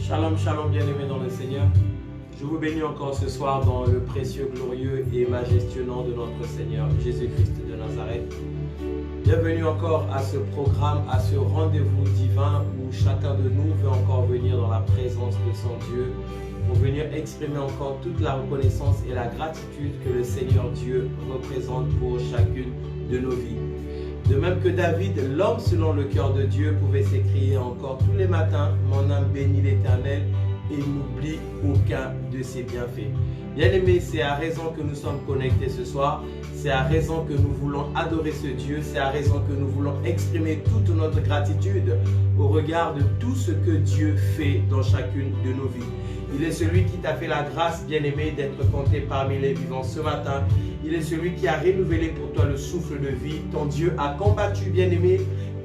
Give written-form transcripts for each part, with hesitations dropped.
Shalom, shalom, bien-aimés dans le Seigneur. Je vous bénis encore ce soir dans le précieux, glorieux et majestueux nom de notre Seigneur Jésus-Christ de Nazareth. Bienvenue encore à ce programme, à ce rendez-vous divin où chacun de nous veut encore venir dans la présence de son Dieu pour venir exprimer encore toute la reconnaissance et la gratitude que le Seigneur Dieu représente pour chacune de nos vies. De même que David, l'homme selon le cœur de Dieu, pouvait s'écrier encore tous les matins « Mon âme bénit l'Éternel et n'oublie aucun de ses bienfaits ». Bien-aimés, c'est à raison que nous sommes connectés ce soir, c'est à raison que nous voulons adorer ce Dieu, c'est à raison que nous voulons exprimer toute notre gratitude au regard de tout ce que Dieu fait dans chacune de nos vies. Il est celui qui t'a fait la grâce, bien-aimé, d'être compté parmi les vivants ce matin. Il est celui qui a renouvelé pour toi le souffle de vie. Ton Dieu a combattu, bien-aimé,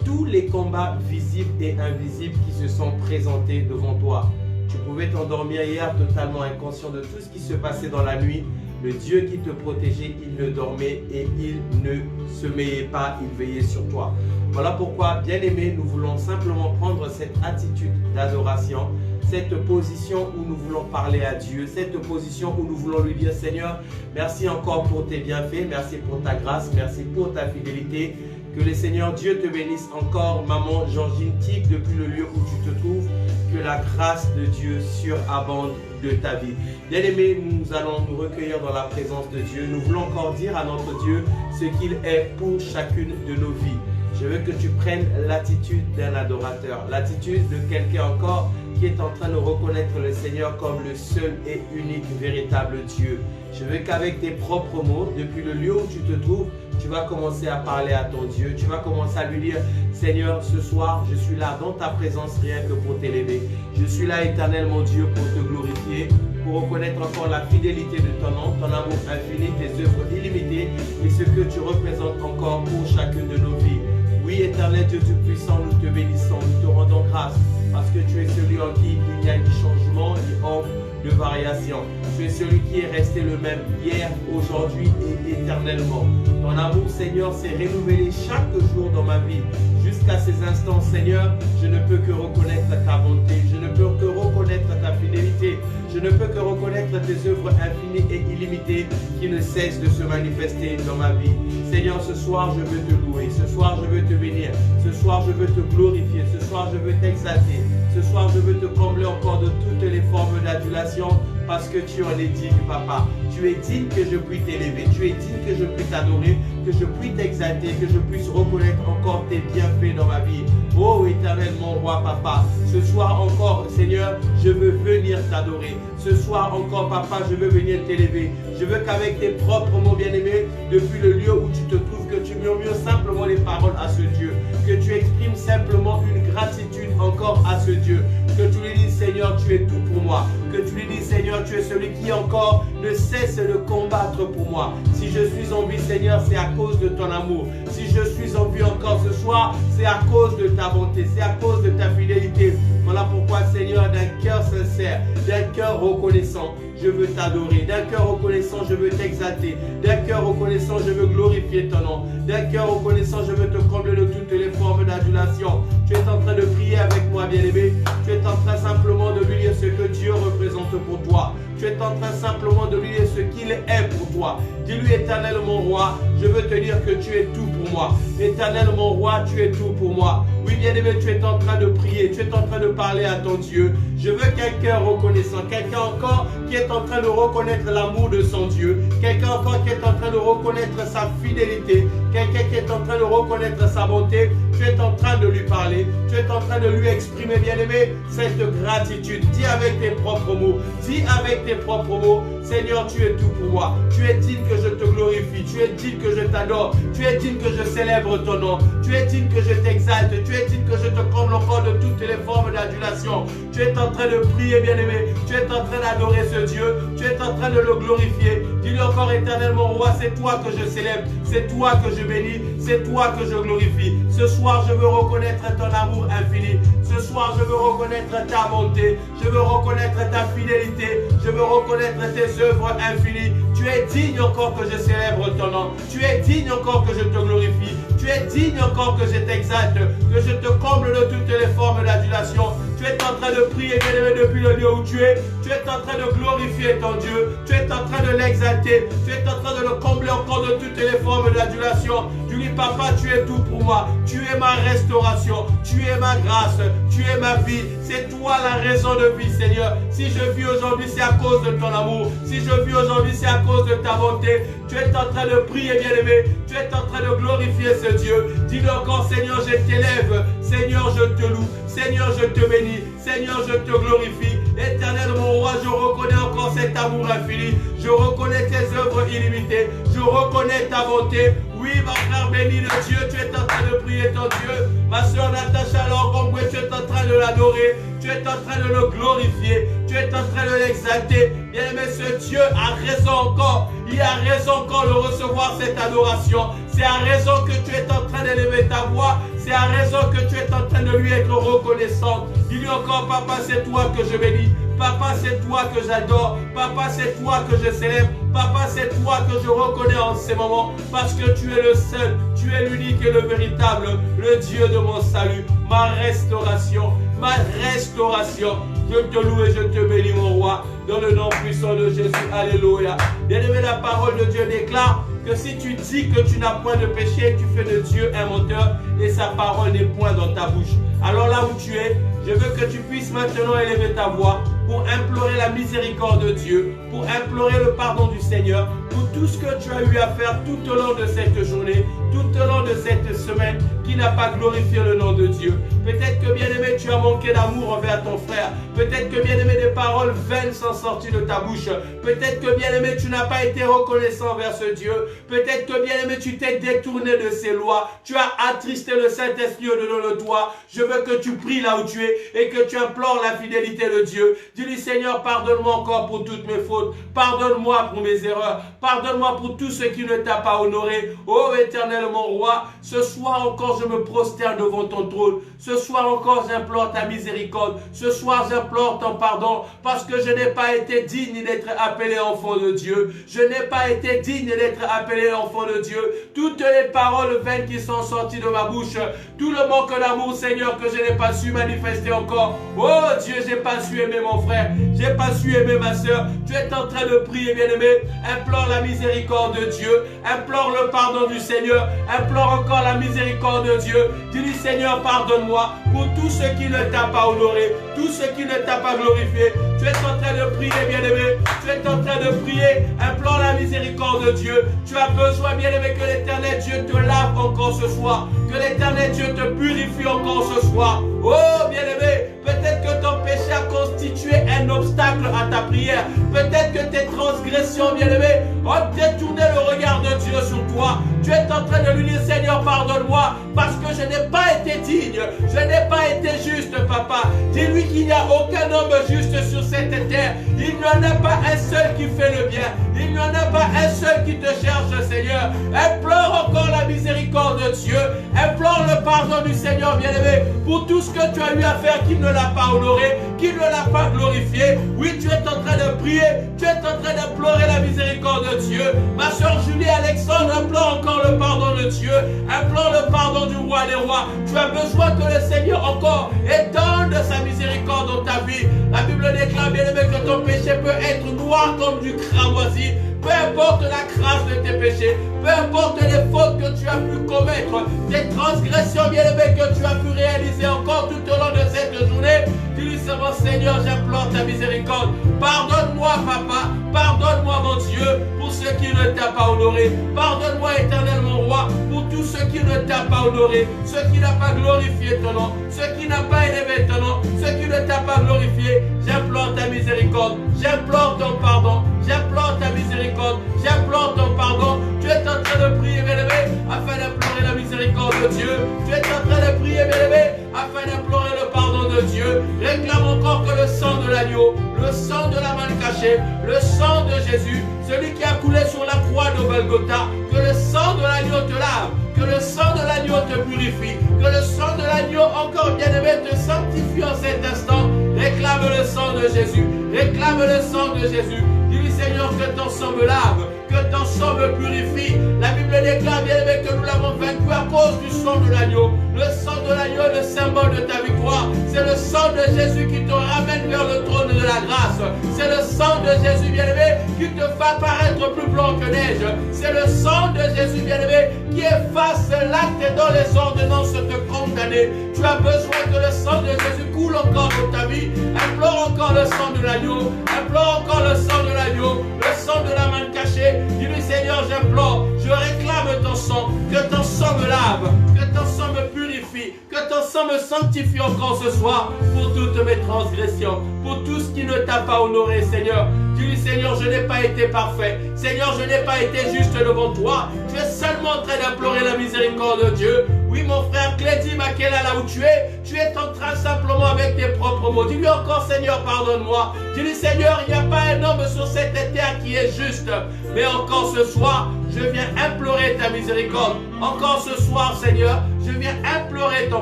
tous les combats visibles et invisibles qui se sont présentés devant toi. Tu pouvais t'endormir hier totalement inconscient de tout ce qui se passait dans la nuit. Le Dieu qui te protégeait, il ne dormait et il ne sommeillait pas, il veillait sur toi. Voilà pourquoi, bien-aimé, nous voulons simplement prendre cette attitude d'adoration, cette position où nous voulons parler à Dieu, cette position où nous voulons lui dire « Seigneur, merci encore pour tes bienfaits, merci pour ta grâce, merci pour ta fidélité. Que le Seigneur Dieu te bénisse encore, maman Georgine Tic, depuis le lieu où tu te trouves. Que la grâce de Dieu surabonde de ta vie. » Bien-aimés, nous allons nous recueillir dans la présence de Dieu. Nous voulons encore dire à notre Dieu ce qu'il est pour chacune de nos vies. Je veux que tu prennes l'attitude d'un adorateur, l'attitude de quelqu'un encore qui est en train de reconnaître le Seigneur comme le seul et unique véritable Dieu. Je veux qu'avec tes propres mots, depuis le lieu où tu te trouves, tu vas commencer à parler à ton Dieu. Tu vas commencer à lui dire « Seigneur, ce soir, je suis là dans ta présence rien que pour t'élever. Je suis là, Éternel, mon Dieu, pour te glorifier, pour reconnaître encore la fidélité de ton nom, ton amour infini, tes œuvres illimitées et ce que tu représentes encore pour chacune de nos vies. Oui, Éternel Dieu Tout-Puissant, nous te bénissons, nous te rendons grâce parce que tu es celui en qui il n'y a ni changement ni ombre de variation. Tu es celui qui est resté le même hier, aujourd'hui et éternellement. Ton amour, Seigneur, s'est renouvelé chaque jour dans ma vie. Jusqu'à ces instants, Seigneur, je ne peux que reconnaître ta bonté, je ne peux que reconnaître ta fidélité, je ne peux que reconnaître tes œuvres infinies et illimitées qui ne cessent de se manifester dans ma vie. Seigneur, ce soir, je veux te louer, ce soir, je veux te bénir, ce soir, je veux te glorifier, ce soir, je veux t'exalter, ce soir, je veux te combler encore de toutes les formes d'adulation parce que tu en es digne, Papa. Tu es digne que je puisse t'élever, tu es digne que je puisse t'adorer, que je puisse t'exalter, que je puisse reconnaître encore tes bienfaits dans ma vie. Oh Éternel, mon roi, Papa, ce soir encore, Seigneur, je veux venir t'adorer. Ce soir encore, Papa, je veux venir t'élever. Je veux qu'avec tes propres mots, bien-aimés, depuis le lieu où tu te trouves, que tu murmures simplement les paroles à ce Dieu, que tu exprimes simplement une gratitude encore à ce Dieu, que tu lui dises, Seigneur, tu es tout pour moi, que tu lui dises, Seigneur, tu es celui qui encore ne cesse de combattre pour moi. Si je suis en vie, Seigneur, c'est à cause de ton amour. Si je suis en vie encore ce soir, c'est à cause de ta bonté, c'est à cause de ta fidélité. Voilà pourquoi, Seigneur, d'un cœur sincère, d'un cœur reconnaissant, je veux t'adorer. D'un cœur reconnaissant, je veux t'exalter. D'un cœur reconnaissant, je veux glorifier ton nom. D'un cœur reconnaissant, je veux te combler de toutes les formes d'adulation. Tu es en train de prier avec moi, bien-aimé. Tu es en train simplement de lui dire ce que Dieu représente pour toi. Tu es en train simplement de lui dire ce qu'il est pour toi. Dis-lui, Éternel, mon roi, je veux te dire que tu es tout pour moi. Éternel, mon roi, tu es tout pour moi. Oui, bien-aimé, tu es en train de prier, tu es en train de parler à ton Dieu. Je veux quelqu'un reconnaissant, quelqu'un encore qui est en train de reconnaître l'amour de son Dieu, quelqu'un encore qui est en train de reconnaître sa fidélité, quelqu'un qui est en train de reconnaître sa bonté. Tu es en train de lui parler, tu es en train de lui exprimer, bien-aimé, cette gratitude. Dis avec tes propres mots, dis avec tes propres mots, Seigneur, tu es tout pour moi. Tu es digne que je te glorifie, tu es digne que je t'adore, tu es digne que je célèbre ton nom, tu es digne que je t'exalte, tu es digne que je te comble encore de toutes les formes d'adulation. Tu es en train de prier, bien-aimé, tu es en train d'adorer ce Dieu, tu es en train de le glorifier. Dis-lui encore, Éternel, mon roi, c'est toi que je célèbre, c'est toi que je bénis, c'est toi que je glorifie. Ce soir, je veux reconnaître ton amour infini. Ce soir, je veux reconnaître ta bonté, je veux reconnaître ta fidélité, je veux reconnaître tes œuvres infinies. Tu es digne encore que je célèbre ton nom. Tu es digne encore que je te glorifie. Tu es digne encore que je t'exalte, que je te comble de toutes les formes d'adulation. Tu es en train de prier, bien-aimé, depuis le lieu où tu es. Tu es en train de glorifier ton Dieu. Tu es en train de l'exalter. Tu es en train de le combler encore de toutes les formes d'adulation. Tu dis, papa, tu es tout pour moi. Tu es ma restauration. Tu es ma grâce. Tu es ma vie. C'est toi la raison de vie, Seigneur. Si je vis aujourd'hui, c'est à cause de ton amour. Si je vis aujourd'hui, c'est à cause de ta bonté. Tu es en train de prier, bien-aimé. Tu es en train de glorifier ce Dieu. Dis-le encore, Seigneur, je t'élève. Seigneur, je te loue. Seigneur, je te bénis. Seigneur, je te glorifie. Éternel, mon roi, je reconnais encore cet amour infini. Je reconnais tes œuvres illimitées. Je reconnais ta bonté. Oui, ma frère béni de Dieu, tu es en train de prier ton Dieu. Ma soeur Natacha Longombe, tu es en train de l'adorer. Tu es en train de le glorifier. Tu es en train de l'exalter. Bien-aimé, ce Dieu a raison encore. Il a raison encore de recevoir cette adoration. C'est à raison que tu es en train d'élever ta voix. C'est à raison que tu es en train de lui être reconnaissant. Dis-lui encore, papa, c'est toi que je bénis. Papa, c'est toi que j'adore. Papa, c'est toi que je célèbre. Papa, c'est toi que je reconnais en ces moments. Parce que tu es le seul, tu es l'unique et le véritable, le Dieu de mon salut. Ma restauration, ma restauration. Je te loue et je te bénis, mon roi. Dans le nom puissant de Jésus. Alléluia. Bien-aimé, la parole de Dieu déclare que si tu dis que tu n'as point de péché, tu fais de Dieu un menteur et sa parole n'est point dans ta bouche. Alors là où tu es, je veux que tu puisses maintenant élever ta voix pour implorer la miséricorde de Dieu, pour implorer le pardon du Seigneur, pour tout ce que tu as eu à faire tout au long de cette journée, tout au long de cette semaine qui n'a pas glorifié le nom de Dieu. Peut-être que bien-aimé, tu as manqué d'amour envers ton frère. Peut-être que bien-aimé, des paroles vaines sont sorties de ta bouche. Peut-être que bien-aimé, tu n'as pas été reconnaissant envers ce Dieu. Peut-être que bien-aimé, tu t'es détourné de ses lois. Tu as attristé le Saint-Esprit au-dedans de toi. Je veux que tu pries là où tu es et que tu implores la fidélité de Dieu. Dis-lui, Seigneur, pardonne-moi encore pour toutes mes fautes. Pardonne-moi pour mes erreurs. Pardonne-moi pour tout ce qui ne t'a pas honoré. Ô Éternel, mon roi, ce soir encore je me prosterne devant ton trône. Ce soir encore j'implore ta miséricorde. Ce soir j'implore ton pardon parce que je n'ai pas été digne d'être appelé enfant de Dieu. Je n'ai pas été digne d'être appelé enfant de Dieu. Toutes les paroles vaines qui sont sorties de ma bouche, tout le manque d'amour, Seigneur, que je n'ai pas su manifester encore. Oh Dieu, j'ai pas su aimer mon frère. J'ai pas su aimer ma soeur. Tu es en train de prier, bien-aimé. Implore la miséricorde de Dieu. Implore le pardon du Seigneur. Implore encore la miséricorde de Dieu. Dis-lui, Seigneur, pardonne-moi pour tout ce qui ne t'a pas honoré, tout ce qui ne t'a pas glorifié. Tu es en train de prier, bien-aimé. Tu es en train de prier. Implore la miséricorde de Dieu. Tu as besoin, bien-aimé, que l'Éternel Dieu te lave encore ce soir. Que l'Éternel Dieu te purifie encore ce soir. Oh, bien-aimé, peut-être que ton péché a constitué un obstacle à ta prière. Peut-être que tes transgressions, bien-aimé, ont détourné le regard de Dieu sur toi. Tu es en train de lui dire, Seigneur, pardonne-moi, parce que je n'ai pas été digne. Je n'ai pas été juste, papa. Dis-lui qu'il n'y a aucun homme juste sur cette terre. Il n'y en a pas un seul qui fait le bien. Il n'y en a pas un seul qui te cherche, Seigneur. Implore encore la miséricorde de Dieu. Implore le pardon du Seigneur, bien-aimé, pour tout ce que tu as eu à faire qui ne l'a pas honoré, qui ne l'a pas glorifié. Oui, tu es en train de prier. Tu es en train d'implorer la miséricorde de Dieu. Ma soeur Julie Alexandre implore encore le pardon de Dieu. Implore le pardon du roi des rois. Tu as besoin que le Seigneur encore étende sa miséricorde dans ta vie. La Bible déclare, bien-aimé, que ton péché peut être noir comme du cramoisi. Peu importe la crasse de tes péchés, peu importe les fautes que tu as pu commettre, tes transgressions, bien-aimé, que tu as pu réaliser encore tout au long de cette journée, dis-lui seulement, Seigneur, j'implore ta miséricorde. Pardonne-moi, papa. Pardonne-moi, mon Dieu, pour ce qui ne t'a pas honoré. Pardonne-moi, Éternel, mon roi, pour tout ce qui ne t'a pas honoré, ce qui n'a pas glorifié ton nom, ce qui n'a pas élevé ton nom, ce qui ne t'a pas glorifié. J'implore ta miséricorde. J'implore ton pardon. J'implore ta miséricorde. J'implore ton pardon. Tu es en train de prier, bien-aimé, afin d'implorer la miséricorde de Dieu. Tu es en train de prier, bien-aimé, afin d'implorer le pardon de Dieu. Réclame encore que le sang de l'agneau, le sang de la manne cachée, le sang de Jésus, celui qui a coulé sur la croix de Golgotha, que le sang de l'agneau te lave, que le sang de l'agneau te purifie, que le sang de l'agneau, encore bien-aimé, te sanctifie en cet instant. Réclame le sang de Jésus, réclame le sang de Jésus. Dis-lui, Seigneur, que ton sang me lave, que ton sang me purifie. La Bible déclare, bien-aimé, que nous l'avons vaincu à cause du sang de l'agneau. Le sang de l'agneau est le symbole de ta victoire. C'est le sang de Jésus qui te ramène vers le trône de la grâce. C'est le sang de Jésus, bien-aimé, qui te fait paraître plus blanc que neige. C'est le sang de Jésus, bien-aimé, qui efface l'acte dont les ordonnances te condamnent. Tu as besoin que le sang de Jésus coule encore dans ta vie. Implore encore le sang de l'agneau. Implore encore le sang de l'agneau. Le sang de la main cachée. Dis-lui, Seigneur, j'implore. Je réclame ton sang. Que ton sang me lave. Que ton sang me purifie. Que ton sang me sanctifie encore ce soir pour toutes mes transgressions. Pour tout ce qui ne t'a pas honoré, Seigneur. Dis-lui, Seigneur, je n'ai pas été parfait. Seigneur, je n'ai pas été juste devant toi. Tu es seulement en train d'implorer la miséricorde de Dieu. Oui, mon frère Clédy Makela, là où tu es en train simplement avec tes propres mots. Dis-lui encore, Seigneur, pardonne-moi. Dis-lui, Seigneur, il n'y a pas un homme sur cette terre qui est juste. Mais encore ce soir, je viens implorer ta miséricorde. Encore ce soir, Seigneur, je viens implorer ton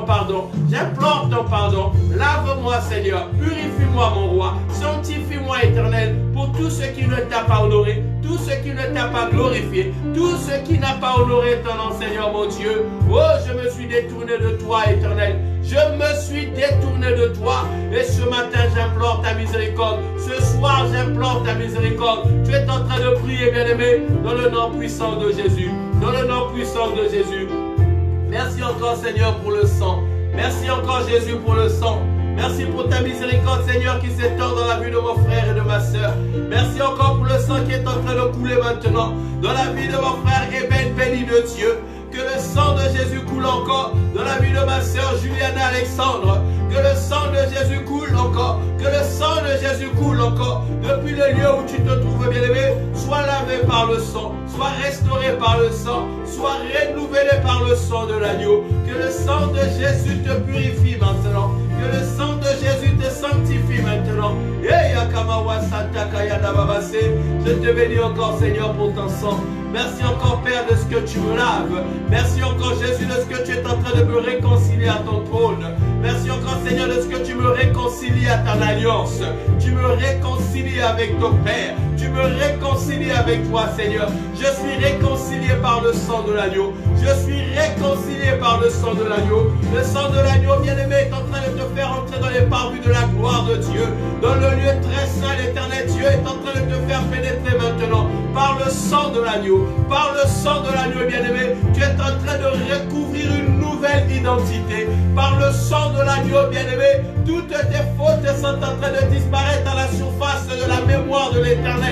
pardon. J'implore ton pardon. Lave-moi, Seigneur. Purifie-moi, mon roi. Sanctifie-moi, Éternel, pour tout ce qui ne t'a pas honoré, tout ce qui ne t'a pas glorifié, tout ce qui n'a pas honoré ton nom, Seigneur, mon Dieu. Oh, je me suis détourné de toi, Éternel. Je me suis détourné de toi. Et ce matin, j'implore ta miséricorde. Ce soir, j'implore ta miséricorde. Tu es en train de prier, bien-aimé, dans le nom puissant de Jésus. Dans le nom puissant de Jésus. Merci encore, Seigneur, pour le sang. Merci encore, Jésus, pour le sang. Merci pour ta miséricorde, Seigneur, qui s'étend dans la vie de mon frère et de ma soeur. Merci encore pour le sang qui est en train de couler maintenant dans la vie de mon frère Eben, béni de Dieu. Que le sang de Jésus coule encore dans la vie de ma soeur Juliana Alexandre. Que le sang de Jésus coule encore. Que le sang de Jésus coule encore. Depuis le lieu où tu te trouves, bien-aimé, sois lavé par le sang, sois restauré par le sang, sois renouvelé par le sang de l'agneau. Que le sang de Jésus te purifie maintenant. Que le sang de Jésus te sanctifie maintenant. Je te bénis encore, Seigneur, pour ton sang. Merci encore, Père, de ce que tu me laves. Merci encore, Jésus, de ce que tu es en train de me réconcilier à ton trône. Merci encore, Seigneur, de ce que tu me réconcilies à ton alliance. Tu me réconcilies avec ton Père. Tu me réconcilies avec toi, Seigneur. Je suis réconcilié par le sang de l'agneau. Je suis réconcilié par le sang de l'agneau. Le sang de l'agneau, bien-aimé, est en train de te faire entrer dans les parvis de la gloire de Dieu. Dans le lieu très saint, l'éternel Dieu est en train de te faire pénétrer maintenant par le sang de l'agneau. Par le sang de l'agneau, bien-aimé, tu es en train de recouvrir une nouvelle identité. Par le sang de l'agneau, bien-aimé, toutes tes fautes sont en train de disparaître à la surface de la mémoire de l'Éternel.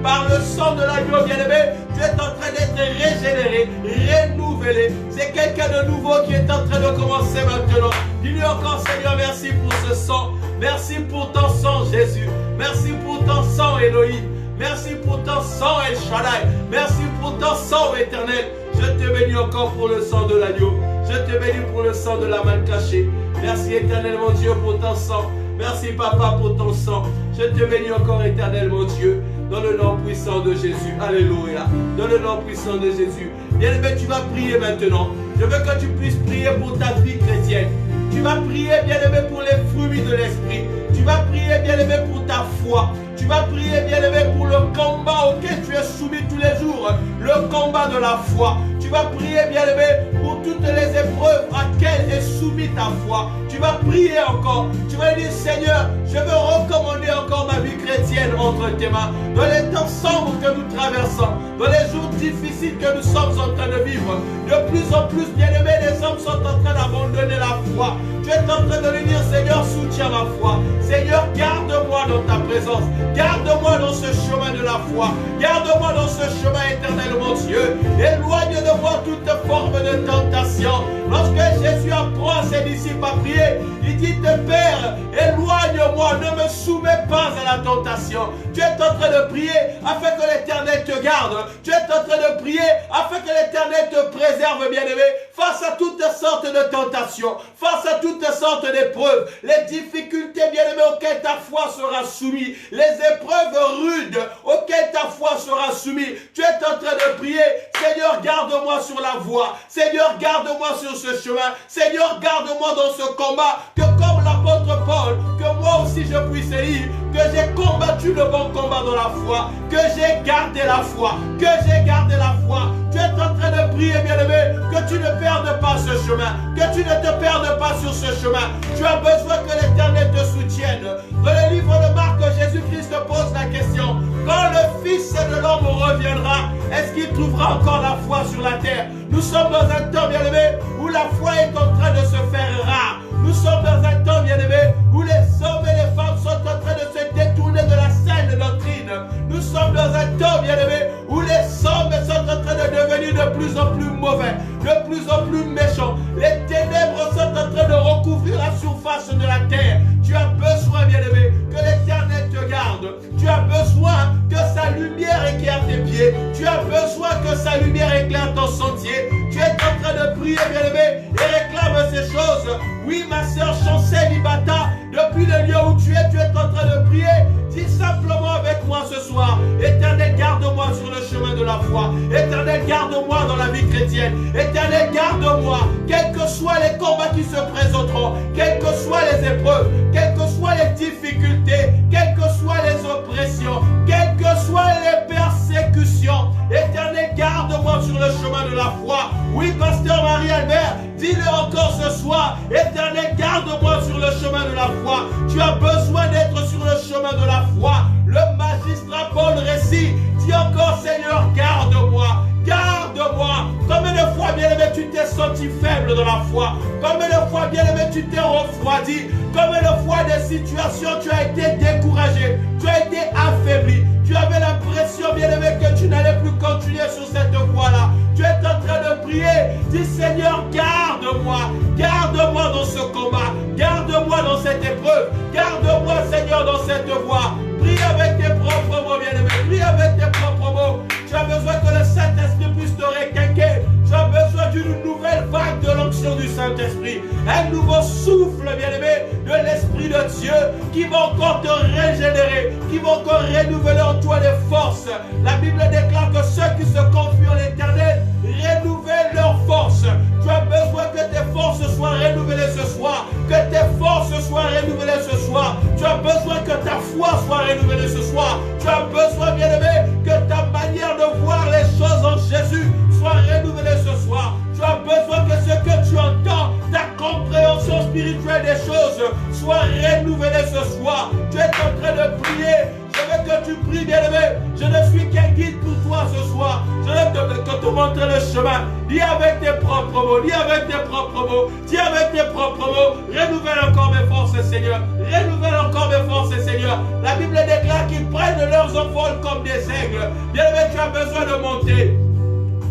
Par le sang de l'agneau, bien-aimé, tu es en train d'être régénéré, renouvelé. C'est quelqu'un de nouveau qui est en train de commencer maintenant. Dis-lui encore, Seigneur, merci pour ce sang. Merci pour ton sang, Jésus. Merci pour ton sang, Elohim. Merci pour ton sang, El Shaddai. Merci pour ton sang, Éternel. Je te bénis encore pour le sang de l'agneau. Je te bénis pour le sang de la main cachée. Merci, Éternel, mon Dieu, pour ton sang. Merci, Papa, pour ton sang. Je te bénis encore, Éternel, mon Dieu, dans le nom puissant de Jésus. Alléluia. Dans le nom puissant de Jésus. Bien-aimé, tu vas prier maintenant. Je veux que tu puisses prier pour ta vie chrétienne. Tu vas prier, bien-aimé, pour les fruits de l'esprit. Tu vas prier, bien-aimé, pour ta foi. Tu vas prier, bien-aimé, pour le combat auquel tu es soumis tous les jours. Le combat de la foi. Tu vas prier, bien-aimé, pour toutes les épreuves auxquelles est soumise ta foi. Tu vas prier encore. Tu vas dire, Seigneur, je veux recommander encore ma vie chrétienne entre tes mains. Dans les temps sombres que nous traversons, dans les jours difficiles que nous sommes en train de vivre, de plus en plus, bien-aimé, les hommes sont en train d'abandonner la foi. Tu es en train de lui dire, Seigneur, soutiens ma foi. Seigneur, garde-moi dans ta présence. Garde-moi dans ce chemin de la foi. Garde-moi dans ce chemin éternel, mon Dieu. Éloigne de moi toute forme de tentation. Lorsque Jésus apprend à ses disciples à prier, il dit, Père, éloigne-moi, ne me soumets pas à la tentation. Tu es en train de prier afin que l'Éternel te garde. Tu es en train de prier afin que l'Éternel te préserve, bien-aimé, face à toutes sortes de tentations, face à toutes sortes d'épreuves, les difficultés, bien-aimé, auxquelles ta foi sera soumise, les épreuves rudes auxquelles ta foi sera soumise. Tu es en train de prier, Seigneur, garde-moi sur la voie. Seigneur, garde-moi sur ce chemin. Seigneur, garde-moi dans ce combat, que comme l'apôtre Paul, que moi aussi je puisse lire que j'ai combattu le bon combat dans la foi, que j'ai gardé la foi, que j'ai gardé la foi. Tu es en train de prier, bien-aimé, que tu ne perdes pas ce chemin, que tu ne te perdes pas sur ce chemin. Tu as besoin que l'Éternel te soutienne. Dans le livre de Marc, Jésus-Christ pose la question: quand le Fils de l'homme reviendra, est-ce qu'il trouvera encore la foi sur la terre? Nous sommes dans un temps, bien-aimé, où la foi est en train de se faire rare. Nous sommes dans un temps, bien-aimé, où les hommes et les femmes sont en train de se détourner de la saine doctrine. Nous sommes dans un temps, bien-aimé, où les hommes sont en train de devenir de plus en plus mauvais, de plus en plus méchants. Les ténèbres sont en train de recouvrir la surface de la terre. Tu as besoin, bien-aimé, que l'Éternel te garde. Tu as besoin que sa lumière éclaire tes pieds. Tu as besoin que sa lumière éclaire ton sentier. Tu es en train de prier, bien-aimé, et réclame ces choses. Oui, ma sœur Chancel Ibata, depuis le lieu où tu es en train de prier. Dis simplement avec moi ce soir: Éternel, garde-moi sur le chemin de la foi. Éternel, garde-moi dans la vie chrétienne. Éternel, garde-moi, quels que soient les combats qui se présenteront, quelles que soient les épreuves, quelles que soient les difficultés, quelles que soient les oppressions, quelles que soient les persécutions. Éternel, garde-moi sur le chemin de la foi. Oui, pasteur Marie-Albert, dis-le encore ce soir: Éternel, garde-moi sur le chemin de la foi. Tu as besoin d'être sur le chemin de la foi. Le magistrat Paul récit, dis encore: Seigneur, garde-moi. Garde-moi. Combien de fois, bien-aimé, tu t'es senti faible dans la foi? Combien de fois, bien-aimé, tu t'es refroidi? Combien de fois des situations tu as été découragé, tu as été affaibli, tu avais l'impression, bien-aimé, que tu n'allais plus continuer sur cette voie-là. Tu es en train de prier, dis: Seigneur, garde-moi, garde-moi dans ce combat, garde-moi dans cette épreuve, garde-moi, Seigneur, dans cette voie. Prie avec tes propres mots, bien-aimé, prie avec tes propres mots. Tu as besoin que le Saint-Esprit puisse te requinquer. Tu as besoin d'une nouvelle vague de l'onction du Saint-Esprit. Un nouveau souffle, bien-aimé, de l'Esprit de Dieu qui va encore te régénérer, qui va encore renouveler en toi les forces. La Bible déclare que ceux qui se confient en l'Éternel renouvellent leurs forces. Tu as besoin que tes forces soient renouvelées ce soir, que tes forces soient renouvelées ce soir. Tu as besoin que ta foi soit renouvelée ce soir. Tu as besoin, bien-aimé, que ta manière de voir les choses en Jésus soit renouvelée ce soir. Tu as besoin que ce que tu entends, ta compréhension spirituelle des choses, soit renouvelée ce soir. Tu es en train de prier. Je veux que tu pries, bien-aimé. Je ne suis qu'un guide pour toi ce soir. Je veux te montrer le chemin. Dis avec tes propres mots. Dis avec tes propres mots. Dis avec tes propres mots. Renouvelle encore mes forces, Seigneur. Renouvelle encore mes forces, Seigneur. La Bible déclare qu'ils prennent leurs envols comme des aigles. Bien-aimé, tu as besoin de monter.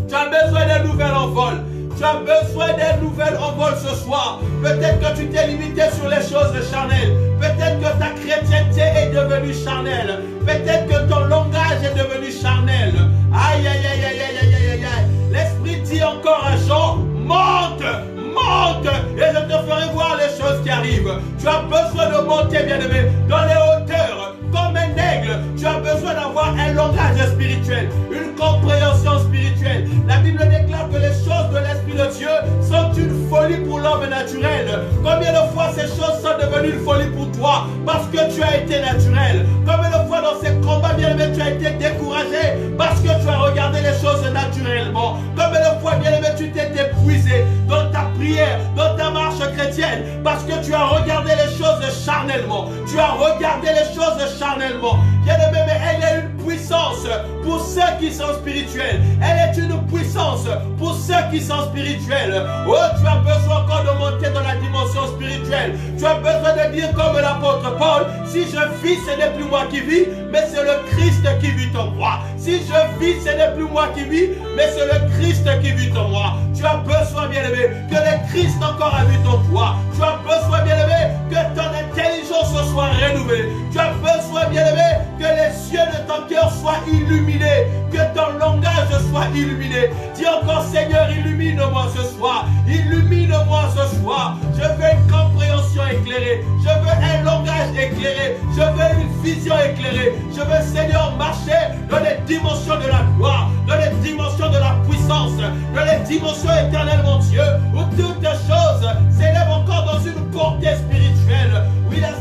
Tu as besoin d'un nouvel envol. Tu as besoin d'un nouvel envol ce soir. Peut-être que tu t'es limité sur les choses charnelles. Peut-être que ta chrétienté est devenue charnelle. Peut-être que ton langage est devenu charnel. Aïe, aïe, aïe, aïe, aïe, aïe, aïe, aïe. L'Esprit dit encore à Jean: monte, monte, et je te ferai voir les choses qui arrivent. Tu as besoin de monter, bien-aimé, dans les hauteurs, comme un aigle. Tu as besoin d'avoir un langage spirituel, une compréhension spirituelle. La Bible déclare que les choses de l'Esprit de Dieu sont une folie pour l'homme naturel. Combien de fois ces choses sont devenues une folie pour toi parce que tu as été naturel? Combien de fois dans ces combats, bien-aimé, tu as été découragé parce que tu as regardé les choses naturellement? Combien de fois, bien-aimé, tu t'es épuisé dans ta prière, dans ta marche chrétienne parce que tu as regardé les choses charnellement? Tu as regardé les choses charnellement. Bien-aimé, mais elle est une puissance pour ceux qui sont spirituels. Elle est une puissance pour ceux qui sont spirituels. Oh, tu as besoin encore de monter dans la dimension spirituelle. Tu as besoin de dire comme l'apôtre Paul: si je vis, ce n'est plus moi qui vis, mais c'est le Christ qui vit en moi. Si je vis, ce n'est plus moi qui vis, mais c'est le Christ qui vit en moi. Tu as besoin, bien-aimé, que le Christ encore habite en toi. Tu as besoin, bien-aimé, que ton intelligence soit renouvelée. Tu as besoin, bien-aimé, que les yeux de ton cœur soient illuminés, que ton langage soit illuminé. Dis encore: Seigneur, illumine-moi ce soir. Illumine-moi ce soir. Je veux une compréhension éclairée. Je veux un langage éclairé. Je veux une vision éclairée. Je veux, Seigneur, marcher dans les dimensions de la gloire, dans les dimensions de la puissance, dans les dimensions éternelles, mon Dieu, où toutes choses s'élèvent encore dans une portée spirituelle. Oui, la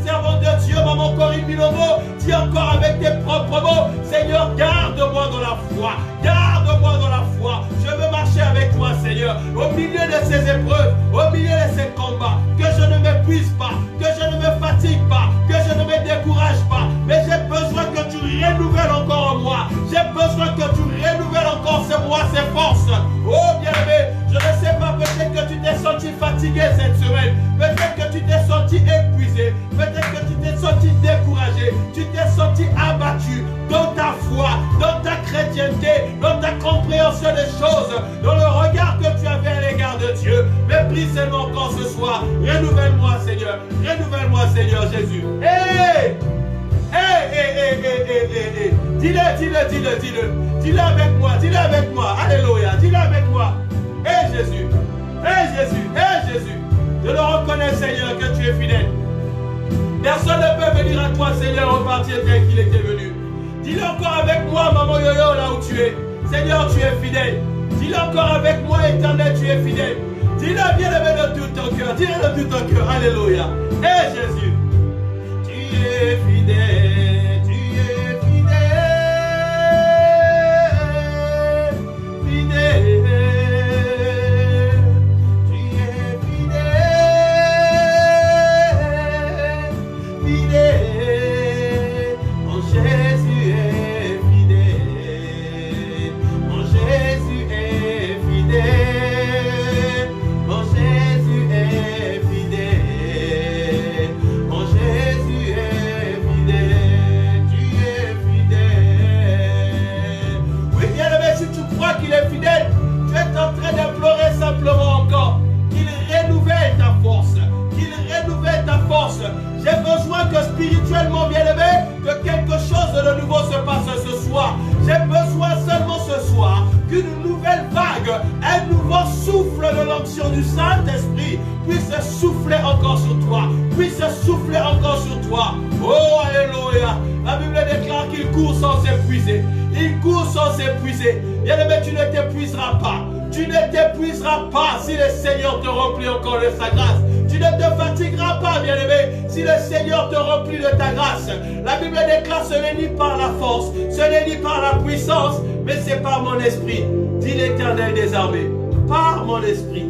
fatigué cette semaine. Peut-être que tu t'es senti épuisé. Peut-être que tu t'es senti découragé. Tu t'es senti abattu dans ta foi, dans ta chrétienté, dans ta compréhension des choses, dans le regard que tu avais à l'égard de Dieu. Mais prie seulement encore ce soir. Renouvelle-moi, Seigneur. Renouvelle-moi, Seigneur Jésus. Hey! Hey! Dis-le. Dis-le avec moi. Dis-le avec moi. Alléluia. Dis-le avec moi. Hey Jésus. Hey Jésus. Hey Jésus. Je le reconnais, Seigneur, que tu es fidèle. Personne ne peut venir à toi, Seigneur, repartir tel qu'il était venu. Dis-le encore avec moi, maman Yoyo, là où tu es. Seigneur, tu es fidèle. Dis-le encore avec moi, Éternel, tu es fidèle. Dis-le bien de tout ton cœur. Dis-le de tout ton cœur. Alléluia. Hey Jésus. Tu es fidèle. Tu es fidèle. Fidèle. Simplement encore qu'il renouvelle ta force, J'ai besoin que spirituellement, bien-aimé, que quelque chose de nouveau se passe ce soir. J'ai besoin seulement ce soir qu'une nouvelle vague, un nouveau souffle de l'onction du Saint-Esprit puisse souffler encore sur toi, Oh, alléluia. La Bible déclare qu'il court sans s'épuiser. Il court sans s'épuiser. Bien-aimé, tu ne t'épuiseras pas. Tu ne t'épuiseras pas si le Seigneur te remplit encore de sa grâce. Tu ne te fatigueras pas, bien-aimé, si le Seigneur te remplit de ta grâce. La Bible déclare, ce n'est ni par la force, ce n'est ni par la puissance, mais c'est par mon esprit, dit l'Éternel des armées. Par mon esprit,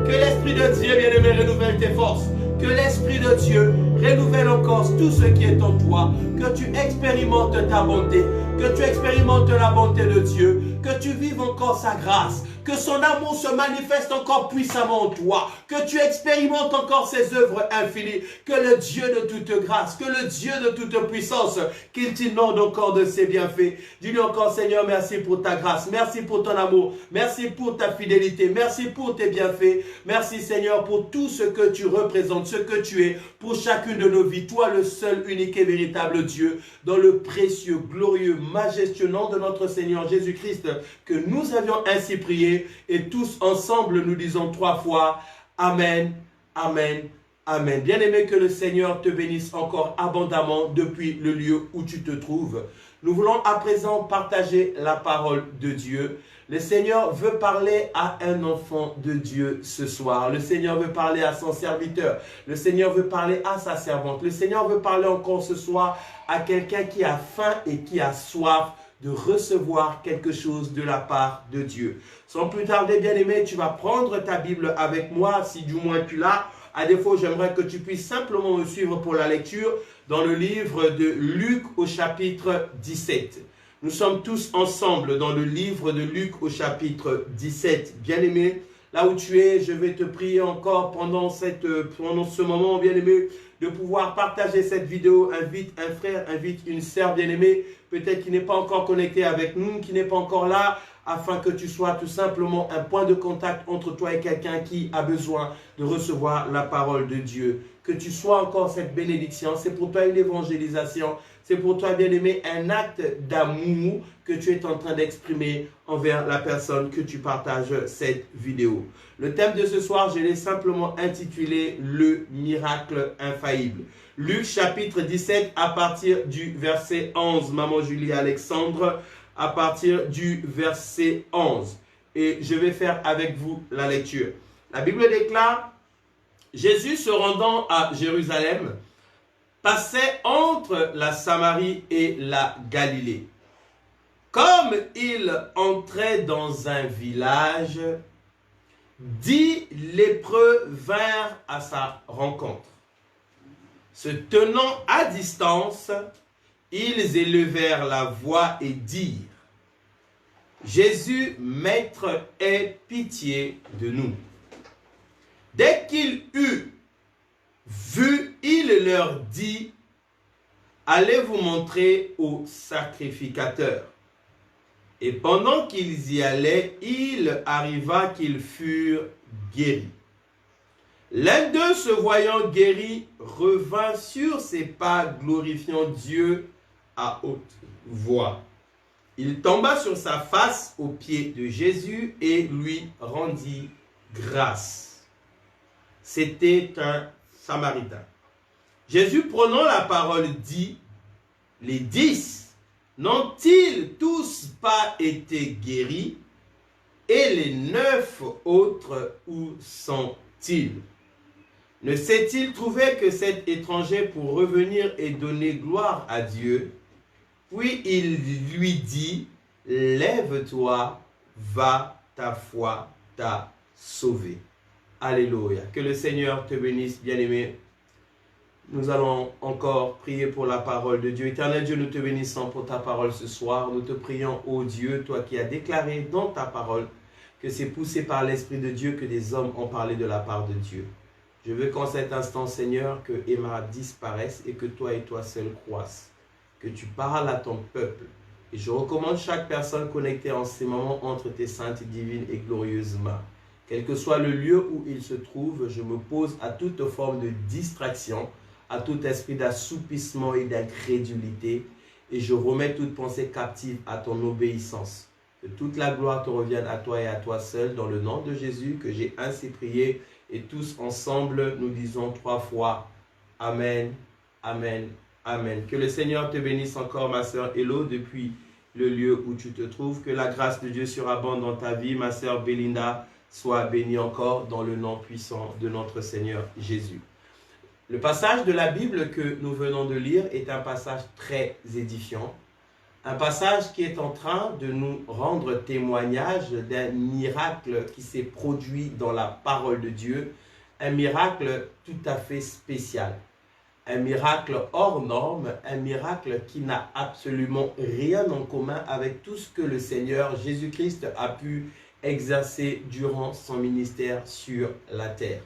que l'Esprit de Dieu, bien-aimé, renouvelle tes forces. Que l'Esprit de Dieu renouvelle encore tout ce qui est en toi. Que tu expérimentes ta bonté. Que tu expérimentes la bonté de Dieu. Que tu vives encore sa grâce. Que son amour se manifeste encore puissamment en toi. Que tu expérimentes encore ses œuvres infinies. Que le Dieu de toute grâce, que le Dieu de toute puissance, qu'il t'inonde encore de ses bienfaits. Dis-lui encore, Seigneur, merci pour ta grâce. Merci pour ton amour. Merci pour ta fidélité. Merci pour tes bienfaits. Merci, Seigneur, pour tout ce que tu représentes, ce que tu es pour chacune de nos vies. Toi, le seul, unique et véritable Dieu, dans le précieux, glorieux, majestueux nom de notre Seigneur Jésus-Christ, que nous avions ainsi prié. Et tous ensemble, nous disons 3 fois Amen, Amen, Amen. Bien-aimé, que le Seigneur te bénisse encore abondamment depuis le lieu où tu te trouves. Nous voulons à présent partager la parole de Dieu. Le Seigneur veut parler à un enfant de Dieu ce soir. Le Seigneur veut parler à son serviteur. Le Seigneur veut parler à sa servante. Le Seigneur veut parler encore ce soir à quelqu'un qui a faim et qui a soif de recevoir quelque chose de la part de Dieu. Sans plus tarder, bien-aimé, tu vas prendre ta Bible avec moi, si du moins tu l'as. À défaut, j'aimerais que tu puisses simplement me suivre pour la lecture dans le livre de Luc au chapitre 17. Nous sommes tous ensemble dans le livre de Luc au chapitre 17. Bien-aimé, là où tu es, je vais te prier encore pendant ce moment, bien-aimé, de pouvoir partager cette vidéo. Invite un frère, invite une sœur bien-aimée, peut-être qui n'est pas encore connecté avec nous, qui n'est pas encore là, afin que tu sois tout simplement un point de contact entre toi et quelqu'un qui a besoin de recevoir la parole de Dieu. Que tu sois encore cette bénédiction. C'est pour toi une évangélisation. C'est pour toi, bien-aimé, un acte d'amour que tu es en train d'exprimer envers la personne que tu partages cette vidéo. Le thème de ce soir, je l'ai simplement intitulé « Le miracle infaillible ». Luc chapitre 17 à partir du verset 11. Maman Julie Alexandre, à partir du verset 11. Et je vais faire avec vous la lecture. La Bible déclare, Jésus se rendant à Jérusalem, passait entre la Samarie et la Galilée. Comme il entrait dans un village, 10 lépreux vinrent à sa rencontre. Se tenant à distance, ils élevèrent la voix et dirent, « Jésus, Maître, aie pitié de nous. » Dès qu'il eut vu, il leur dit, allez vous montrer au sacrificateur. Et pendant qu'ils y allaient, il arriva qu'ils furent guéris. L'un d'eux, se voyant guéri, revint sur ses pas, glorifiant Dieu à haute voix. Il tomba sur sa face aux pieds de Jésus et lui rendit grâce. C'était un Samaritain. Jésus, prenant la parole, dit, les 10 n'ont-ils tous pas été guéris? Et les 9 autres, où sont-ils? Ne s'est-il trouvé que cet étranger pour revenir et donner gloire à Dieu? Puis il lui dit, lève-toi, va, ta foi t'a sauvé. Alléluia. Que le Seigneur te bénisse, bien-aimé. Nous allons encore prier pour la parole de Dieu. Éternel Dieu, nous te bénissons pour ta parole ce soir. Nous te prions, ô Dieu, toi qui as déclaré dans ta parole que c'est poussé par l'Esprit de Dieu que des hommes ont parlé de la part de Dieu. Je veux qu'en cet instant, Seigneur, que Emma disparaisse et que toi et toi seul croissent. Que tu parles à ton peuple. Et je recommande chaque personne connectée en ces moments entre tes saintes, divines et glorieuses mains. Quel que soit le lieu où il se trouve, je m'oppose à toute forme de distraction, à tout esprit d'assoupissement et d'incrédulité, et je remets toute pensée captive à ton obéissance. Que toute la gloire te revienne à toi et à toi seul, dans le nom de Jésus, que j'ai ainsi prié, et tous ensemble, nous disons 3 fois, Amen, Amen, Amen. Que le Seigneur te bénisse encore, ma sœur Hello, depuis le lieu où tu te trouves. Que la grâce de Dieu surabonde dans ta vie, ma sœur Belinda, soit bénie encore dans le nom puissant de notre Seigneur Jésus. Le passage de la Bible que nous venons de lire est un passage très édifiant. Un passage qui est en train de nous rendre témoignage d'un miracle qui s'est produit dans la parole de Dieu. Un miracle tout à fait spécial. Un miracle hors norme, un miracle qui n'a absolument rien en commun avec tout ce que le Seigneur Jésus-Christ a pu exercer durant son ministère sur la terre.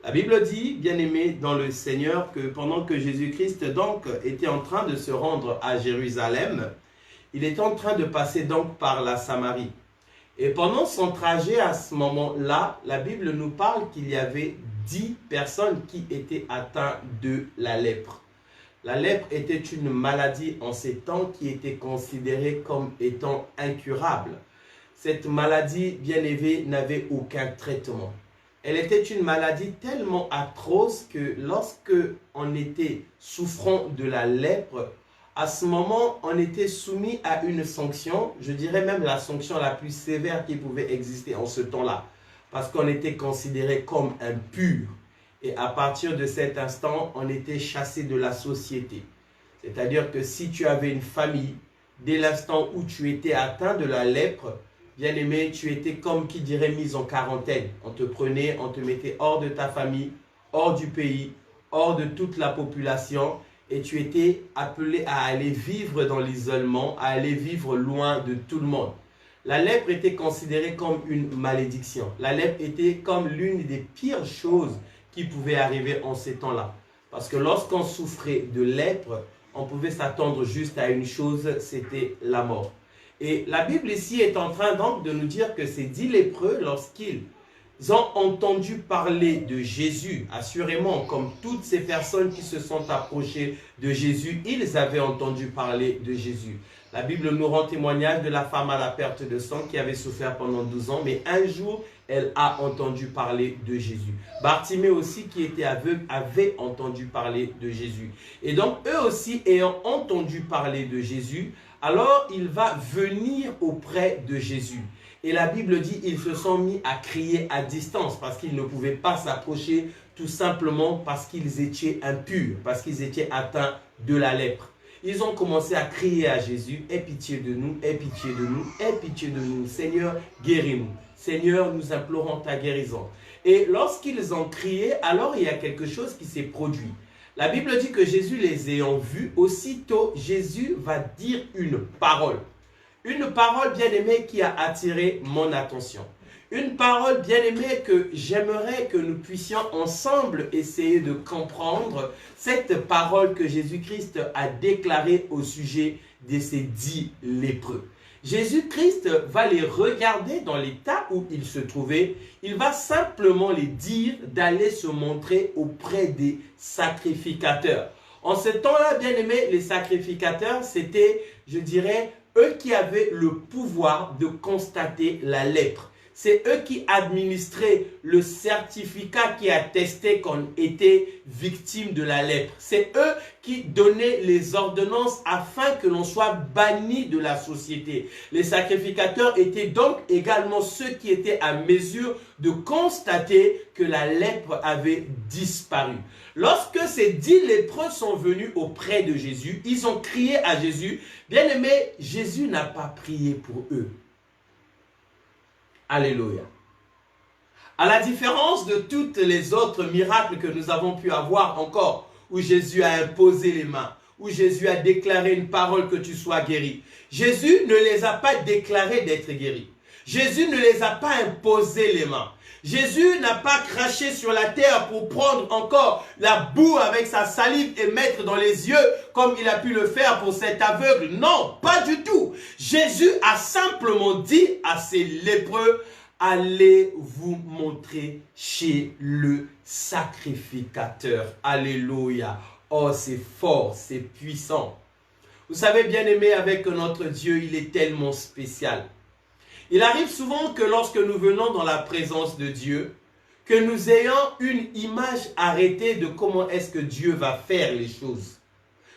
La Bible dit, bien-aimé dans le Seigneur, que pendant que Jésus-Christ donc était en train de se rendre à Jérusalem, il est en train de passer donc par la Samarie. Et pendant son trajet à ce moment-là, la Bible nous parle qu'il y avait 10 personnes qui étaient atteintes de la lèpre. La lèpre était une maladie en ces temps qui était considérée comme étant incurable. Cette maladie, bien aimée, n'avait aucun traitement. Elle était une maladie tellement atroce que lorsque on était souffrant de la lèpre, à ce moment, on était soumis à une sanction, je dirais même la sanction la plus sévère qui pouvait exister en ce temps-là, parce qu'on était considéré comme impur. Et à partir de cet instant, on était chassé de la société. C'est-à-dire que si tu avais une famille, dès l'instant où tu étais atteint de la lèpre, bien aimé, tu étais comme qui dirait mis en quarantaine. On te prenait, on te mettait hors de ta famille, hors du pays, hors de toute la population. Et tu étais appelé à aller vivre dans l'isolement, à aller vivre loin de tout le monde. La lèpre était considérée comme une malédiction. La lèpre était comme l'une des pires choses qui pouvaient arriver en ces temps-là. Parce que lorsqu'on souffrait de lèpre, on pouvait s'attendre juste à une chose, c'était la mort. Et la Bible ici est en train donc de nous dire que ces 10 lépreux, lorsqu'ils ont entendu parler de Jésus, assurément, comme toutes ces personnes qui se sont approchées de Jésus, ils avaient entendu parler de Jésus. La Bible nous rend témoignage de la femme à la perte de sang qui avait souffert pendant 12 ans, mais un jour, elle a entendu parler de Jésus. Bartimée aussi, qui était aveugle, avait entendu parler de Jésus. Et donc, eux aussi, ayant entendu parler de Jésus, alors il va venir auprès de Jésus. Et la Bible dit, ils se sont mis à crier à distance parce qu'ils ne pouvaient pas s'approcher tout simplement parce qu'ils étaient impurs, parce qu'ils étaient atteints de la lèpre. Ils ont commencé à crier à Jésus, aie pitié de nous, aie pitié de nous, aie pitié de nous. Seigneur, guéris-nous. Seigneur, nous implorons ta guérison. Et lorsqu'ils ont crié, alors il y a quelque chose qui s'est produit. La Bible dit que Jésus les ayant vus, aussitôt Jésus va dire une parole. Une parole bien aimée qui a attiré mon attention. Une parole bien aimée que j'aimerais que nous puissions ensemble essayer de comprendre, cette parole que Jésus-Christ a déclarée au sujet de ces 10 lépreux. Jésus-Christ va les regarder dans l'état où ils se trouvaient. Il va simplement les dire d'aller se montrer auprès des sacrificateurs. En ce temps-là, bien aimés, les sacrificateurs, c'était, je dirais, eux qui avaient le pouvoir de constater la lèpre. C'est eux qui administraient le certificat qui attestait qu'on était victime de la lèpre. C'est eux qui donnaient les ordonnances afin que l'on soit banni de la société. Les sacrificateurs étaient donc également ceux qui étaient à mesure de constater que la lèpre avait disparu. Lorsque ces 10 lépreux sont venus auprès de Jésus, ils ont crié à Jésus. Bien aimé, Jésus n'a pas prié pour eux. Alléluia. À la différence de toutes les autres miracles que nous avons pu avoir encore, où Jésus a imposé les mains, où Jésus a déclaré une parole que tu sois guéri. Jésus ne les a pas déclarés d'être guéris. Jésus ne les a pas imposé les mains. Jésus n'a pas craché sur la terre pour prendre encore la boue avec sa salive et mettre dans les yeux comme il a pu le faire pour cet aveugle. Non, pas du tout. Jésus a simplement dit à ces lépreux, allez vous montrer chez le sacrificateur. Alléluia. Oh, c'est fort, c'est puissant. Vous savez, bien aimé, avec notre Dieu, il est tellement spécial. Il arrive souvent que lorsque nous venons dans la présence de Dieu, que nous ayons une image arrêtée de comment est-ce que Dieu va faire les choses.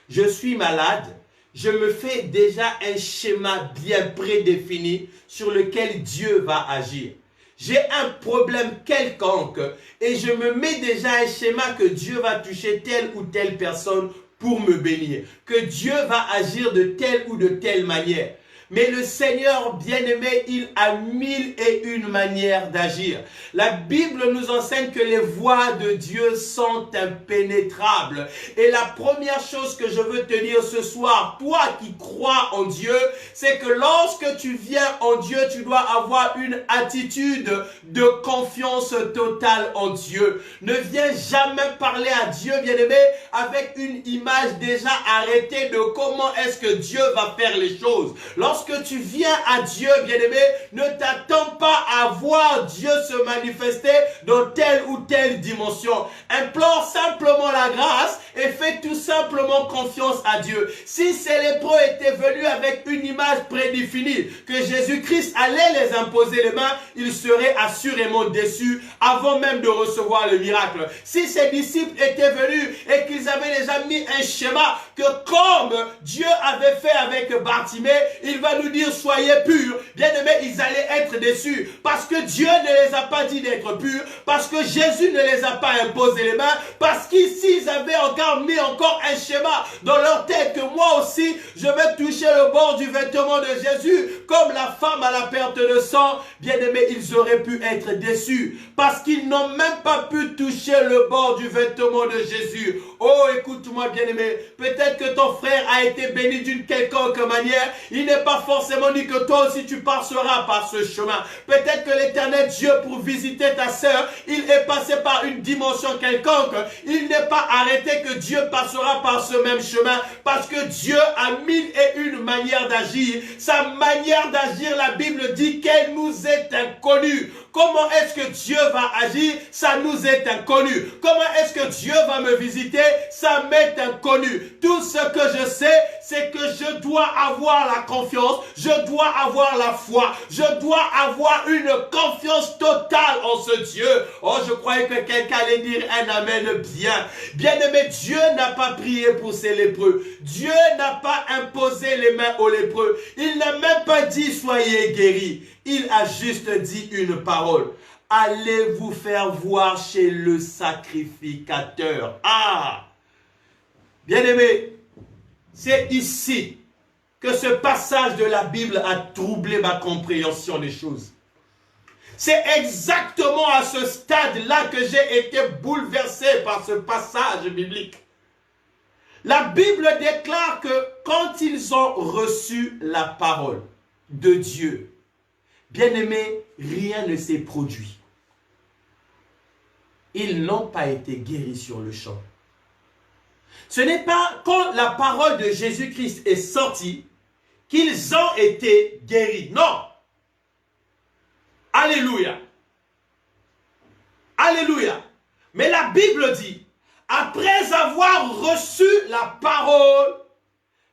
Je suis malade, je me fais déjà un schéma bien prédéfini sur lequel Dieu va agir. J'ai un problème quelconque et je me mets déjà un schéma que Dieu va toucher telle ou telle personne pour me bénir, que Dieu va agir de telle ou de telle manière. Mais le Seigneur bien-aimé, il a 1001 manières d'agir. La Bible nous enseigne que les voies de Dieu sont impénétrables. Et la première chose que je veux te dire ce soir, toi qui crois en Dieu, c'est que lorsque tu viens en Dieu, tu dois avoir une attitude de confiance totale en Dieu. Ne viens jamais parler à Dieu, bien-aimé, avec une image déjà arrêtée de comment est-ce que Dieu va faire les choses. Lorsque tu viens à Dieu, bien-aimé, ne t'attends pas à voir Dieu se manifester dans telle ou telle dimension. Implore simplement la grâce et fais tout simplement confiance à Dieu. Si ces lépreux étaient venus avec une image prédéfinie, que Jésus-Christ allait les imposer les mains, ils seraient assurément déçus avant même de recevoir le miracle. Si ces disciples étaient venus et qu'ils avaient déjà mis un schéma que comme Dieu avait fait avec Bartimée, il va nous dire soyez purs, bien-aimés, ils allaient être déçus parce que Dieu ne les a pas dit d'être purs, parce que Jésus ne les a pas imposé les mains, parce qu'ici ils avaient mis encore un schéma dans leur tête que moi aussi je vais toucher le bord du vêtement de Jésus comme la femme à la perte de sang. Bien-aimés, ils auraient pu être déçus parce qu'ils n'ont même pas pu toucher le bord du vêtement de Jésus. Oh, écoute-moi, bien-aimé, peut-être que ton frère a été béni d'une quelconque manière, il n'est pas forcément dit que toi aussi tu passeras par ce chemin. Peut-être que l'éternel Dieu, pour visiter ta sœur, il est passé par une dimension quelconque. Il n'est pas arrêté que Dieu passera par ce même chemin parce que Dieu a 1001 manières d'agir. Sa manière d'agir, la Bible dit qu'elle nous est inconnue. Comment est-ce que Dieu va agir? Ça nous est inconnu. Comment est-ce que Dieu va me visiter? Ça m'est inconnu. Tout ce que je sais, c'est que je dois avoir la confiance, je dois avoir la foi, je dois avoir une confiance totale en ce Dieu. Oh, je croyais que quelqu'un allait dire un amen bien. Bien-aimé, Dieu n'a pas prié pour ces lépreux. Dieu n'a pas imposé les mains aux lépreux. Il n'a même pas dit soyez guéris. Il a juste dit une parole. Allez vous faire voir chez le sacrificateur. Ah! Bien-aimé, c'est ici que ce passage de la Bible a troublé ma compréhension des choses. C'est exactement à ce stade-là que j'ai été bouleversé par ce passage biblique. La Bible déclare que quand ils ont reçu la parole de Dieu, bien-aimé, rien ne s'est produit. Ils n'ont pas été guéris sur le champ. Ce n'est pas quand la parole de Jésus-Christ est sortie qu'ils ont été guéris. Non. Alléluia. Alléluia. Mais la Bible dit, après avoir reçu la parole,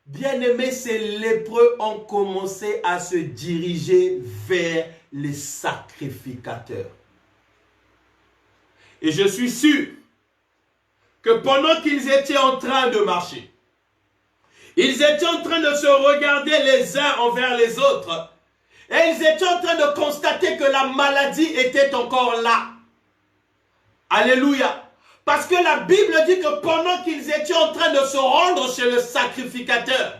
bien-aimés, ces lépreux ont commencé à se diriger vers les sacrificateurs. Et je suis sûr que pendant qu'ils étaient en train de marcher, ils étaient en train de se regarder les uns envers les autres. Et ils étaient en train de constater que la maladie était encore là. Alléluia. Parce que la Bible dit que pendant qu'ils étaient en train de se rendre chez le sacrificateur,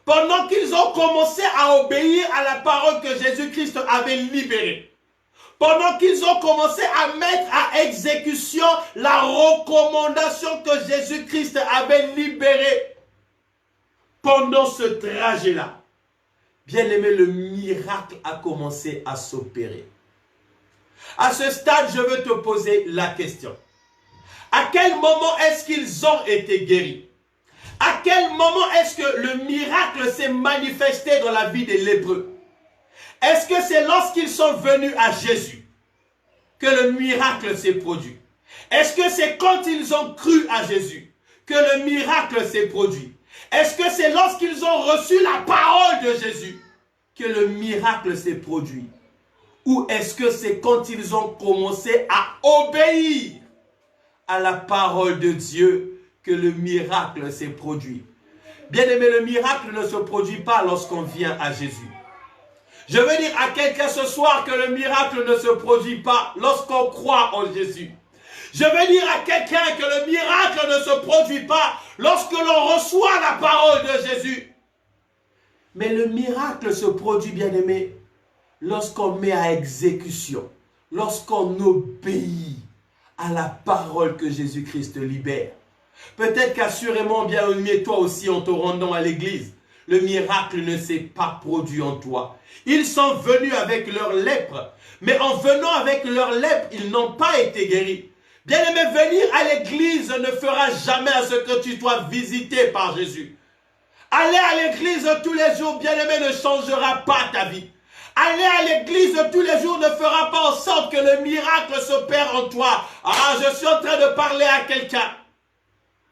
pendant qu'ils ont commencé à obéir à la parole que Jésus-Christ avait libérée, pendant qu'ils ont commencé à mettre à exécution la recommandation que Jésus-Christ avait libérée, pendant ce trajet-là, bien-aimé, le miracle a commencé à s'opérer. À ce stade, je veux te poser la question. À quel moment est-ce qu'ils ont été guéris? À quel moment est-ce que le miracle s'est manifesté dans la vie des lépreux? Est-ce que c'est lorsqu'ils sont venus à Jésus que le miracle s'est produit? Est-ce que c'est quand ils ont cru à Jésus que le miracle s'est produit? Est-ce que c'est lorsqu'ils ont reçu la parole de Jésus que le miracle s'est produit? Ou est-ce que c'est quand ils ont commencé à obéir à la parole de Dieu que le miracle s'est produit? Bien-aimé, le miracle ne se produit pas lorsqu'on vient à Jésus. Je veux dire à quelqu'un ce soir que le miracle ne se produit pas lorsqu'on croit en Jésus. Je veux dire à quelqu'un que le miracle ne se produit pas lorsque l'on reçoit la parole de Jésus. Mais le miracle se produit, bien-aimé, lorsqu'on met à exécution, lorsqu'on obéit à la parole que Jésus-Christ libère. Peut-être qu'assurément, bien-aimé, toi aussi, en te rendant à l'église, le miracle ne s'est pas produit en toi. Ils sont venus avec leur lèpre, mais en venant avec leur lèpre, ils n'ont pas été guéris. Bien-aimé, venir à l'église ne fera jamais à ce que tu sois visité par Jésus. Aller à l'église tous les jours, bien-aimé, ne changera pas ta vie. Aller à l'église tous les jours ne fera pas en sorte que le miracle s'opère en toi. Ah, je suis en train de parler à quelqu'un.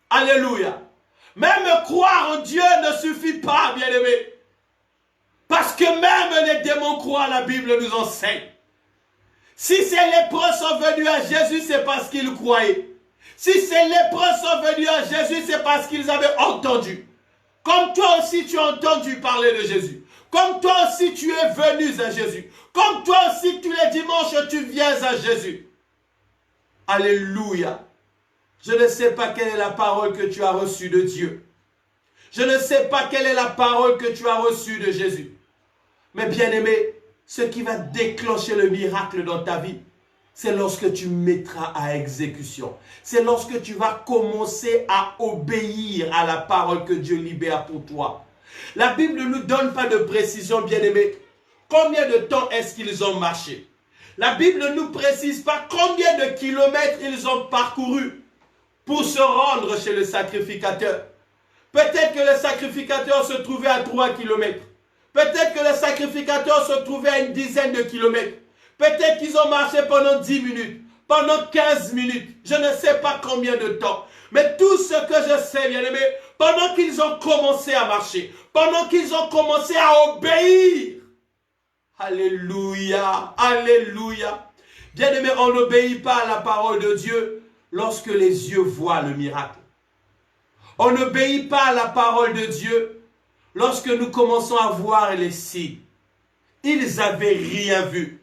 Alléluia. Même croire en Dieu ne suffit pas, bien-aimé. Parce que même les démons croient, la Bible nous enseigne. Si ces lépreux sont venus à Jésus, c'est parce qu'ils croyaient. Si ces lépreux sont venus à Jésus, c'est parce qu'ils avaient entendu. Comme toi aussi, tu as entendu parler de Jésus. Comme toi aussi, tu es venu à Jésus. Comme toi aussi, tous les dimanches, tu viens à Jésus. Alléluia. Je ne sais pas quelle est la parole que tu as reçue de Dieu. Je ne sais pas quelle est la parole que tu as reçue de Jésus. Mais bien-aimé, ce qui va déclencher le miracle dans ta vie, c'est lorsque tu mettras à exécution. C'est lorsque tu vas commencer à obéir à la parole que Dieu libère pour toi. La Bible ne nous donne pas de précision, bien-aimé. Combien de temps est-ce qu'ils ont marché? La Bible ne nous précise pas combien de kilomètres ils ont parcouru pour se rendre chez le sacrificateur. Peut-être que le sacrificateur se trouvait à 3 kilomètres. Peut-être que le sacrificateur se trouvait à une dizaine de kilomètres. Peut-être qu'ils ont marché pendant 10 minutes, pendant 15 minutes. Je ne sais pas combien de temps. Mais tout ce que je sais, bien-aimé, pendant qu'ils ont commencé à marcher, pendant qu'ils ont commencé à obéir. Alléluia, alléluia. Bien-aimé, on n'obéit pas à la parole de Dieu lorsque les yeux voient le miracle. On n'obéit pas à la parole de Dieu lorsque nous commençons à voir les signes. Ils n'avaient rien vu,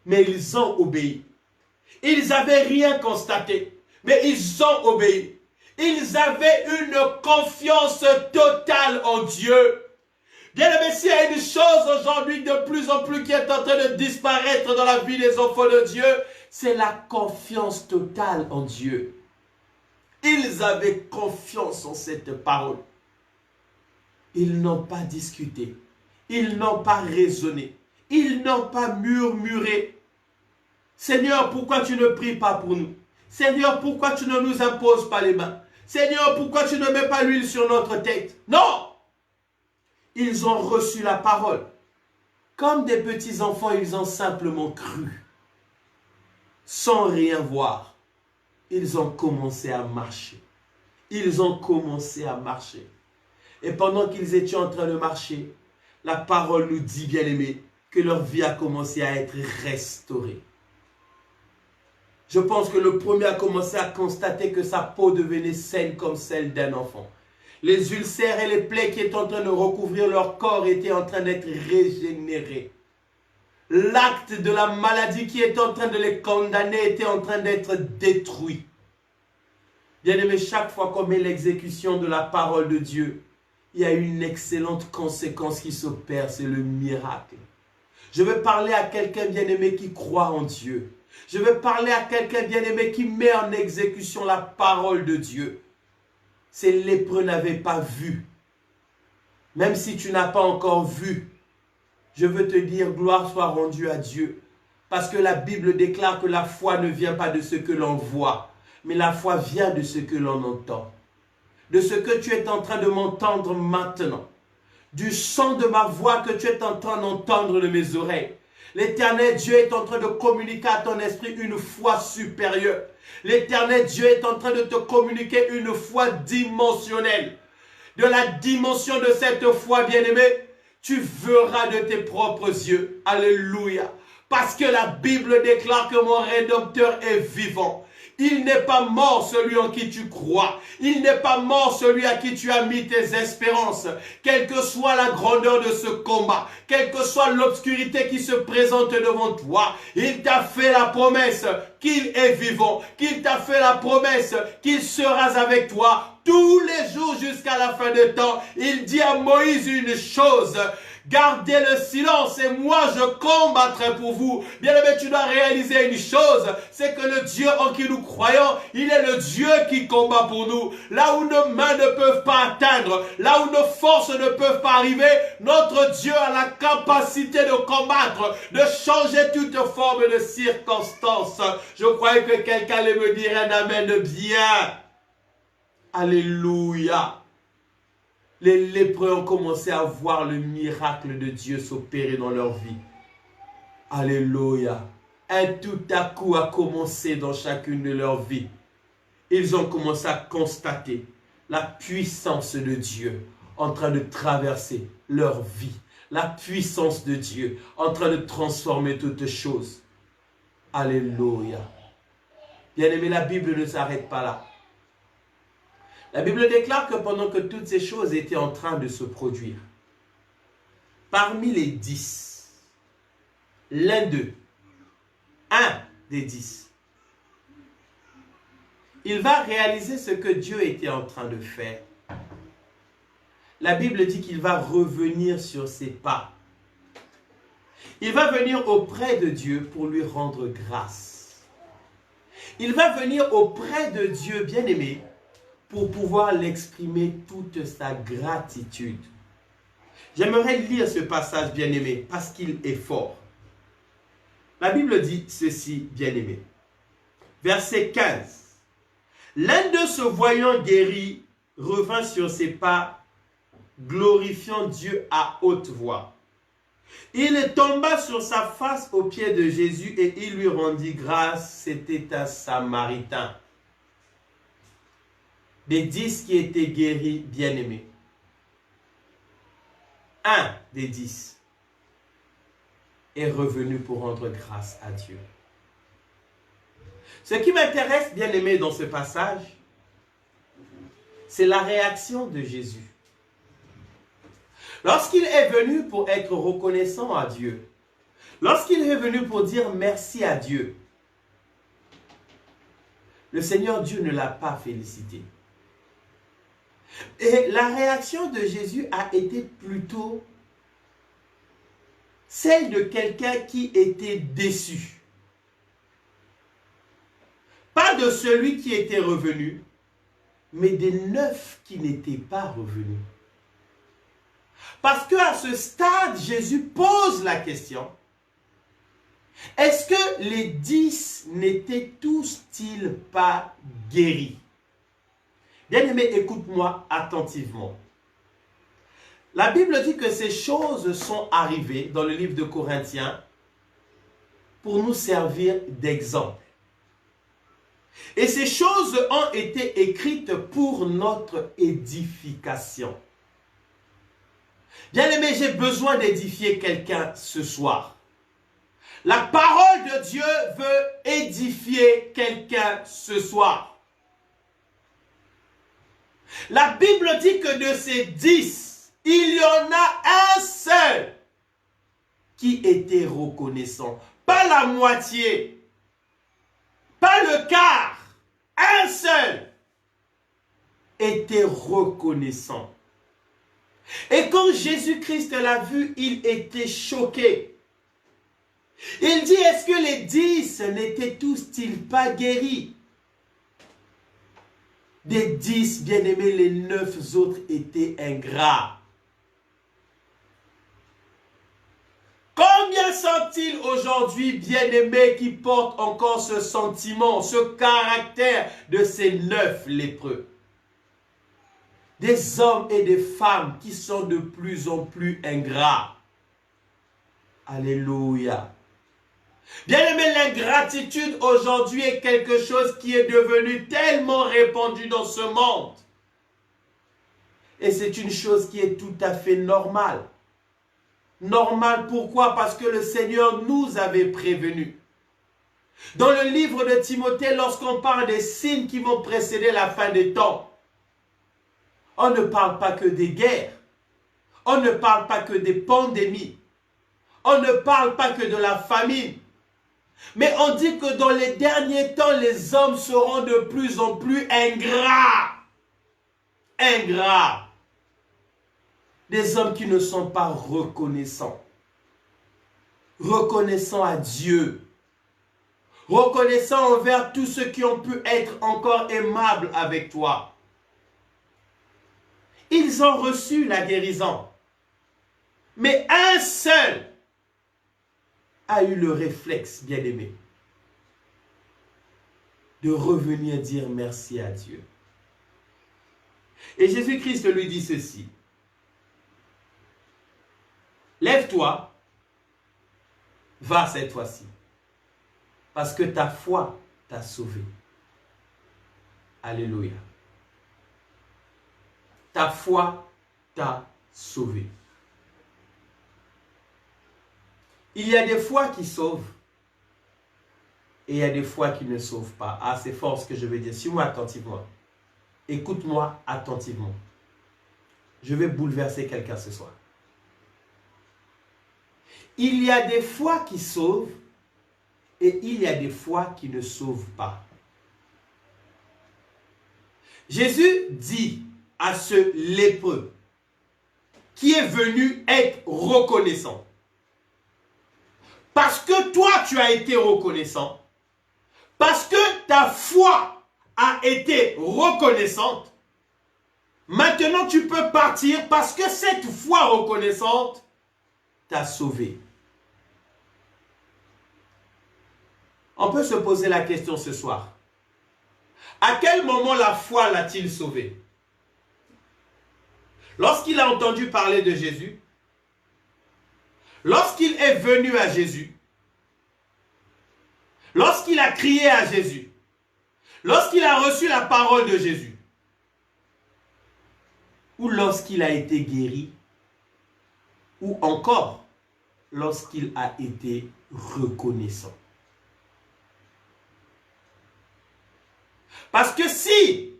mais ils ont obéi. Ils n'avaient rien constaté, mais ils ont obéi. Ils avaient une confiance totale en Dieu. Bien-aimé, s'il y a une chose aujourd'hui de plus en plus qui est en train de disparaître dans la vie des enfants de Dieu, c'est la confiance totale en Dieu. Ils avaient confiance en cette parole. Ils n'ont pas discuté. Ils n'ont pas raisonné. Ils n'ont pas murmuré. Seigneur, pourquoi tu ne pries pas pour nous? Seigneur, pourquoi tu ne nous imposes pas les mains? Seigneur, pourquoi tu ne mets pas l'huile sur notre tête? Non! Ils ont reçu la parole. Comme des petits enfants, ils ont simplement cru. Sans rien voir. Ils ont commencé à marcher. Ils ont commencé à marcher. Et pendant qu'ils étaient en train de marcher, la parole nous dit, bien-aimés, que leur vie a commencé à être restaurée. Je pense que le premier a commencé à constater que sa peau devenait saine comme celle d'un enfant. Les ulcères et les plaies qui étaient en train de recouvrir leur corps étaient en train d'être régénérés. L'acte de la maladie qui était en train de les condamner était en train d'être détruit. Bien-aimé, chaque fois qu'on met l'exécution de la parole de Dieu, il y a une excellente conséquence qui s'opère, c'est le miracle. Je veux parler à quelqu'un bien-aimé qui croit en Dieu. Je veux parler à quelqu'un bien-aimé qui met en exécution la parole de Dieu. Ces lépreux n'avaient pas vu. Même si tu n'as pas encore vu, je veux te dire, gloire soit rendue à Dieu. Parce que la Bible déclare que la foi ne vient pas de ce que l'on voit, mais la foi vient de ce que l'on entend. De ce que tu es en train de m'entendre maintenant. Du son de ma voix que tu es en train d'entendre de mes oreilles. L'Éternel Dieu est en train de communiquer à ton esprit une foi supérieure. L'Éternel Dieu est en train de te communiquer une foi dimensionnelle. De la dimension de cette foi, bien-aimé, tu verras de tes propres yeux. Alléluia. Parce que la Bible déclare que mon Rédempteur est vivant. Il n'est pas mort celui en qui tu crois. Il n'est pas mort celui à qui tu as mis tes espérances. Quelle que soit la grandeur de ce combat, quelle que soit l'obscurité qui se présente devant toi, il t'a fait la promesse qu'il est vivant, qu'il t'a fait la promesse qu'il sera avec toi tous les jours jusqu'à la fin des temps. Il dit à Moïse une chose: gardez le silence et moi je combattrai pour vous. Bien-aimé, tu dois réaliser une chose, c'est que le Dieu en qui nous croyons, il est le Dieu qui combat pour nous. Là où nos mains ne peuvent pas atteindre, là où nos forces ne peuvent pas arriver, notre Dieu a la capacité de combattre, de changer toute forme de circonstance. Je croyais que quelqu'un allait me dire un amen bien. Alléluia. Les lépreux ont commencé à voir le miracle de Dieu s'opérer dans leur vie. Alléluia. Un tout à coup a commencé dans chacune de leurs vies. Ils ont commencé à constater la puissance de Dieu en train de traverser leur vie. La puissance de Dieu en train de transformer toutes choses. Alléluia. Bien-aimé, la Bible ne s'arrête pas là. La Bible déclare que pendant que toutes ces choses étaient en train de se produire, parmi les 10, l'un d'eux, un des 10, il va réaliser ce que Dieu était en train de faire. La Bible dit qu'il va revenir sur ses pas. Il va venir auprès de Dieu pour lui rendre grâce. Il va venir auprès de Dieu, bien-aimé, pour pouvoir l'exprimer toute sa gratitude. J'aimerais lire ce passage, bien-aimé, parce qu'il est fort. La Bible dit ceci, bien-aimé. Verset 15. L'un d'eux, se voyant guéri, revint sur ses pas, glorifiant Dieu à haute voix. Il tomba sur sa face aux pieds de Jésus et il lui rendit grâce. C'était un Samaritain. Des 10 qui étaient guéris, bien-aimés. Un des 10 est revenu pour rendre grâce à Dieu. Ce qui m'intéresse, bien-aimé, dans ce passage, c'est la réaction de Jésus. Lorsqu'il est venu pour être reconnaissant à Dieu, lorsqu'il est venu pour dire merci à Dieu, le Seigneur Dieu ne l'a pas félicité. Et la réaction de Jésus a été plutôt celle de quelqu'un qui était déçu. Pas de celui qui était revenu, mais des 9 qui n'étaient pas revenus. Parce qu'à ce stade, Jésus pose la question, Est-ce que les 10 n'étaient tous-ils pas guéris? Bien-aimé, écoute-moi attentivement. La Bible dit que ces choses sont arrivées dans le livre de Corinthiens pour nous servir d'exemple. Et ces choses ont été écrites pour notre édification. Bien-aimé, j'ai besoin d'édifier quelqu'un ce soir. La parole de Dieu veut édifier quelqu'un ce soir. La Bible dit que de ces 10, il y en a un seul qui était reconnaissant. Pas la moitié, pas le quart, un seul était reconnaissant. Et quand Jésus-Christ l'a vu, il était choqué. Il dit, est-ce que les 10 n'étaient tous-ils pas guéris? Des 10, bien-aimés, les 9 autres étaient ingrats. Combien sont-ils aujourd'hui, bien-aimés, qui portent encore ce sentiment, ce caractère de ces 9 lépreux? Des hommes et des femmes qui sont de plus en plus ingrats. Alléluia. Bien-aimé, l'ingratitude aujourd'hui est quelque chose qui est devenu tellement répandu dans ce monde. Et c'est une chose qui est tout à fait normale. Normale pourquoi? Parce que le Seigneur nous avait prévenus. Dans le livre de Timothée, lorsqu'on parle des signes qui vont précéder la fin des temps, on ne parle pas que des guerres. On ne parle pas que des pandémies. On ne parle pas que de la famine. Mais on dit que dans les derniers temps, les hommes seront de plus en plus ingrats. Ingrats. Des hommes qui ne sont pas reconnaissants. Reconnaissants à Dieu. Reconnaissants envers tous ceux qui ont pu être encore aimables avec toi. Ils ont reçu la guérison. Mais un seul a eu le réflexe, bien-aimé, de revenir dire merci à Dieu. Et Jésus-Christ lui dit ceci. Lève-toi, va cette fois-ci, parce que ta foi t'a sauvé. Alléluia. Ta foi t'a sauvé. Il y a des foi qui sauvent et il y a des foi qui ne sauvent pas. Ah, c'est fort ce que je veux dire. Suis-moi attentivement. Écoute-moi attentivement. Je vais bouleverser quelqu'un ce soir. Il y a des foi qui sauvent et il y a des foi qui ne sauvent pas. Jésus dit à ce lépreux qui est venu être reconnaissant. Parce que toi, tu as été reconnaissant, parce que ta foi a été reconnaissante, maintenant tu peux partir parce que cette foi reconnaissante t'a sauvé. On peut se poser la question ce soir. À quel moment la foi l'a-t-il sauvé? Lorsqu'il a entendu parler de Jésus, lorsqu'il est venu à Jésus, lorsqu'il a crié à Jésus, lorsqu'il a reçu la parole de Jésus, ou lorsqu'il a été guéri, ou encore lorsqu'il a été reconnaissant. Parce que si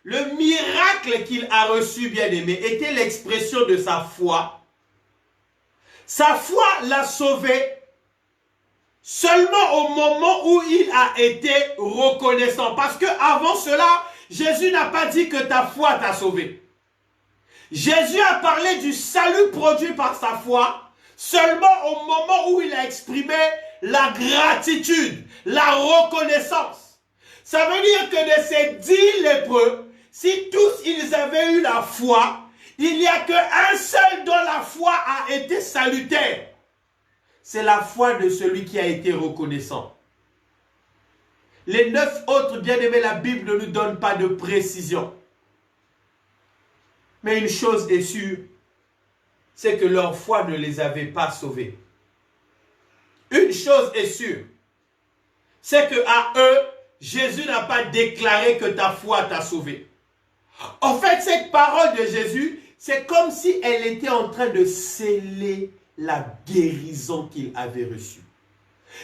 le miracle qu'il a reçu, bien-aimé, était l'expression de sa foi l'a sauvé seulement au moment où il a été reconnaissant. Parce qu'avant cela, Jésus n'a pas dit que ta foi t'a sauvé. Jésus a parlé du salut produit par sa foi seulement au moment où il a exprimé la gratitude, la reconnaissance. Ça veut dire que de ces 10 lépreux, si tous ils avaient eu la foi, il n'y a qu'un seul dont la foi a été salutaire. c'est la foi de celui qui a été reconnaissant. Les 9 autres, bien-aimés, la Bible ne nous donne pas de précision. Mais une chose est sûre, c'est que leur foi ne les avait pas sauvés. Une chose est sûre, c'est qu'à eux, Jésus n'a pas déclaré que ta foi t'a sauvé. En fait, cette parole de Jésus, c'est comme si elle était en train de sceller la guérison qu'il avait reçue.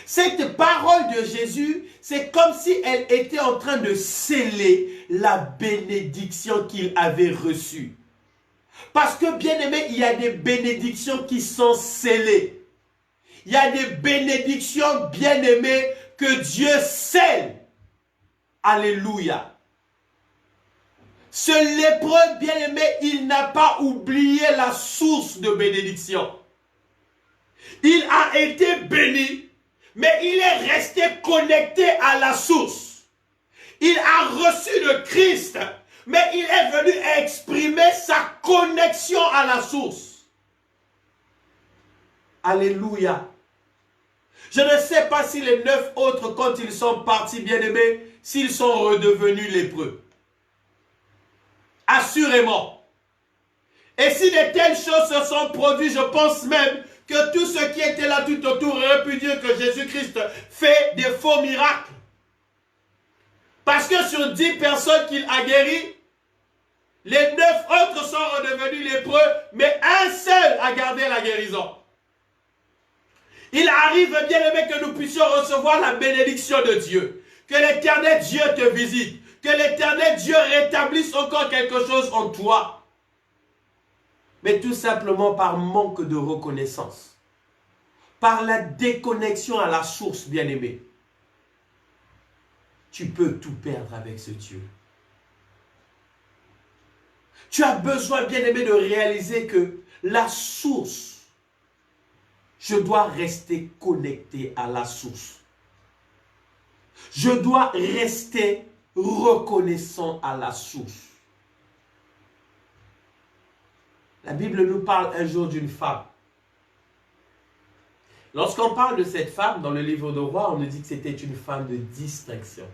Cette parole de Jésus, c'est comme si elle était en train de sceller la bénédiction qu'il avait reçue. Parce que, bien aimé, il y a des bénédictions qui sont scellées. Il y a des bénédictions, bien aimées, que Dieu scelle. Alléluia. Ce lépreux, bien aimé, il n'a pas oublié la source de bénédiction. Il a été béni, mais il est resté connecté à la source. Il a reçu le Christ, mais il est venu exprimer sa connexion à la source. Alléluia. Je ne sais pas si les 9 autres, quand ils sont partis, bien-aimés, s'ils sont redevenus lépreux. Assurément. Et si de telles choses se sont produites, je pense même que tous ceux qui étaient là tout autour auraient pu dire que Jésus-Christ fait des faux miracles. Parce que sur 10 personnes qu'il a guéries, les 9 autres sont redevenus lépreux, mais un seul a gardé la guérison. Il arrive, bien aimé, que nous puissions recevoir la bénédiction de Dieu. Que l'Éternel Dieu te visite. Que l'Éternel Dieu rétablisse encore quelque chose en toi. Mais tout simplement par manque de reconnaissance. Par la déconnexion à la source, bien aimé. Tu peux tout perdre avec ce Dieu. Tu as besoin, bien aimé, de réaliser que la source, je dois rester connecté à la source. Je dois rester reconnaissant à la source. La Bible nous parle un jour d'une femme. Lorsqu'on parle de cette femme dans le livre de Rois, on nous dit que c'était une femme de distinction.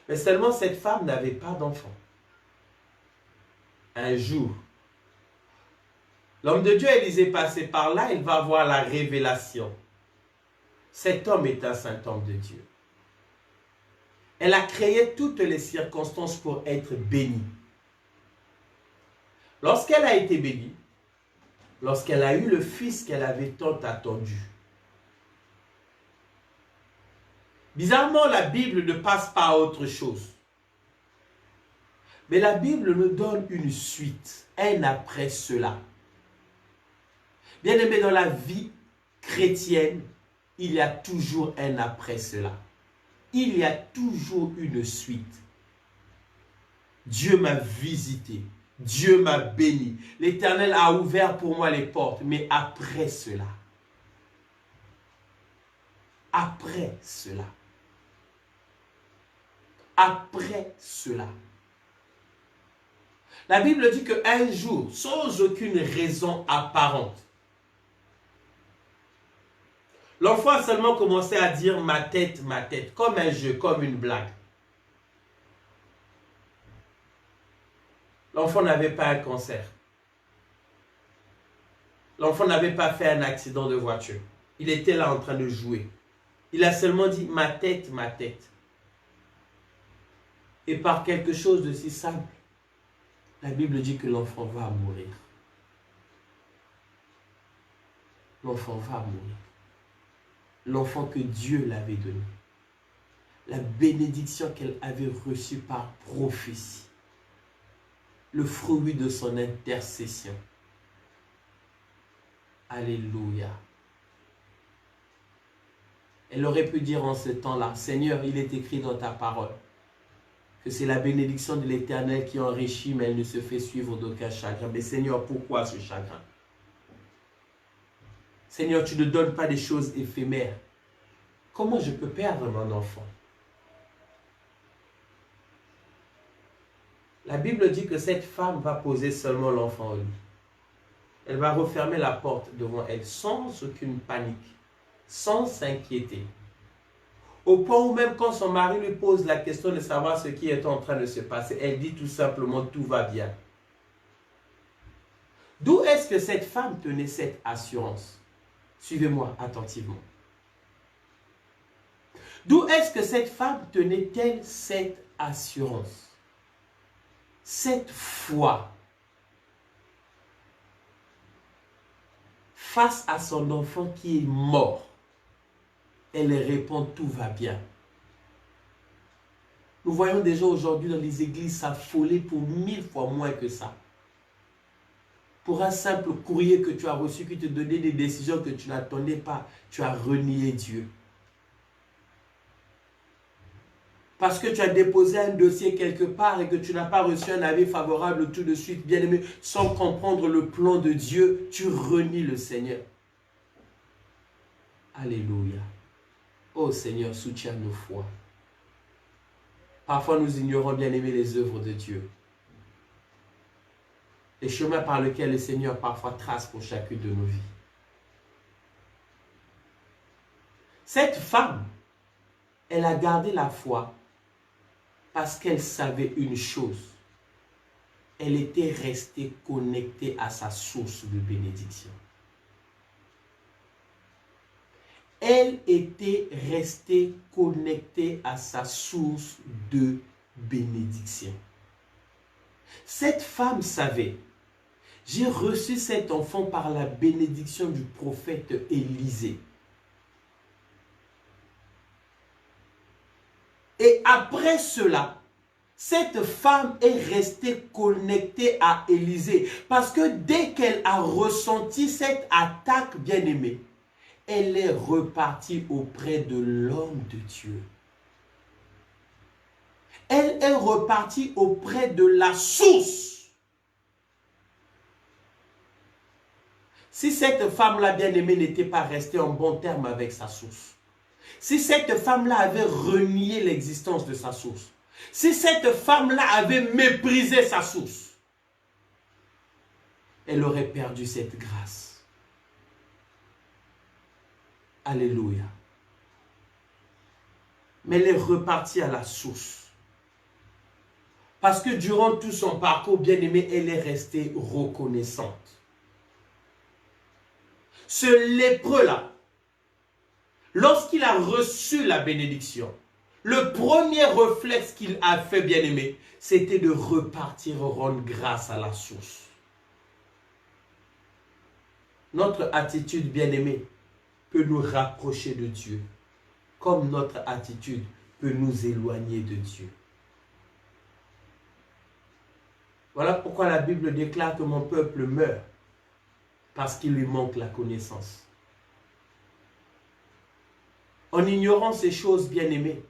Mais seulement cette femme n'avait pas d'enfant. Un jour, l'homme de Dieu, Élisée, passé par là, il va voir la révélation. Cet homme est un saint homme de Dieu. Elle a créé toutes les circonstances pour être bénie. Lorsqu'elle a été bénie, lorsqu'elle a eu le fils qu'elle avait tant attendu, bizarrement, la Bible ne passe pas à autre chose. Mais la Bible nous donne une suite, un après cela. Bien aimé, dans la vie chrétienne, il y a toujours un après cela. Il y a toujours une suite. Dieu m'a visité. Dieu m'a béni. L'Éternel a ouvert pour moi les portes. Mais après cela, après cela, la Bible dit qu'un jour, sans aucune raison apparente, l'enfant a seulement commencé à dire ma tête, comme un jeu, comme une blague. L'enfant n'avait pas un cancer. L'enfant n'avait pas fait un accident de voiture. Il était là en train de jouer. Il a seulement dit ma tête. Et par quelque chose de si simple, la Bible dit que l'enfant va mourir. L'enfant va mourir. L'enfant que Dieu l'avait donné. La bénédiction qu'elle avait reçue par prophétie. Le fruit de son intercession. Alléluia. Elle aurait pu dire en ce temps-là, Seigneur, il est écrit dans ta parole que c'est la bénédiction de l'Éternel qui enrichit, mais elle ne se fait suivre d'aucun chagrin. Mais Seigneur, pourquoi ce chagrin? Seigneur, tu ne donnes pas des choses éphémères. Comment je peux perdre mon enfant? La Bible dit que cette femme va poser seulement l'enfant en lui. Elle va refermer la porte devant elle sans aucune panique, sans s'inquiéter. Au point où même quand son mari lui pose la question de savoir ce qui est en train de se passer, elle dit tout simplement tout va bien. D'où est-ce que cette femme tenait cette assurance? Suivez-moi attentivement. D'où est-ce que cette femme tenait-elle cette assurance? Cette foi face à son enfant qui est mort. Elle répond tout va bien. Nous voyons déjà aujourd'hui dans les églises s'affoler pour 1000 fois moins que ça. Pour un simple courrier que tu as reçu qui te donnait des décisions que tu n'attendais pas, tu as renié Dieu. Parce que tu as déposé un dossier quelque part et que tu n'as pas reçu un avis favorable tout de suite, bien aimé, sans comprendre le plan de Dieu, tu renies le Seigneur. Alléluia. Oh Seigneur, soutiens nos foi. Parfois nous ignorons, bien aimé, les œuvres de Dieu. Les chemins par lesquels le Seigneur parfois trace pour chacune de nos vies. Cette femme, elle a gardé la foi parce qu'elle savait une chose. Elle était restée connectée à sa source de bénédiction. Elle était restée connectée à sa source de bénédiction. Cette femme savait, j'ai reçu cet enfant par la bénédiction du prophète Élisée. Et après cela, cette femme est restée connectée à Élisée. Parce que dès qu'elle a ressenti cette attaque bien-aimée, elle est repartie auprès de l'homme de Dieu. Elle est repartie auprès de la source. Si cette femme-là bien-aimée n'était pas restée en bon terme avec sa source, si cette femme-là avait renié l'existence de sa source, si cette femme-là avait méprisé sa source, elle aurait perdu cette grâce. Alléluia. Mais elle est repartie à la source. Parce que durant tout son parcours, bien-aimé, elle est restée reconnaissante. Ce lépreux-là, lorsqu'il a reçu la bénédiction, le premier réflexe qu'il a fait, bien-aimé, c'était de repartir rendre grâce à la source. Notre attitude, bien-aimé, peut nous rapprocher de Dieu, comme notre attitude peut nous éloigner de Dieu. Voilà pourquoi la Bible déclare que mon peuple meurt, parce qu'il lui manque la connaissance. En ignorant ces choses, bien-aimées,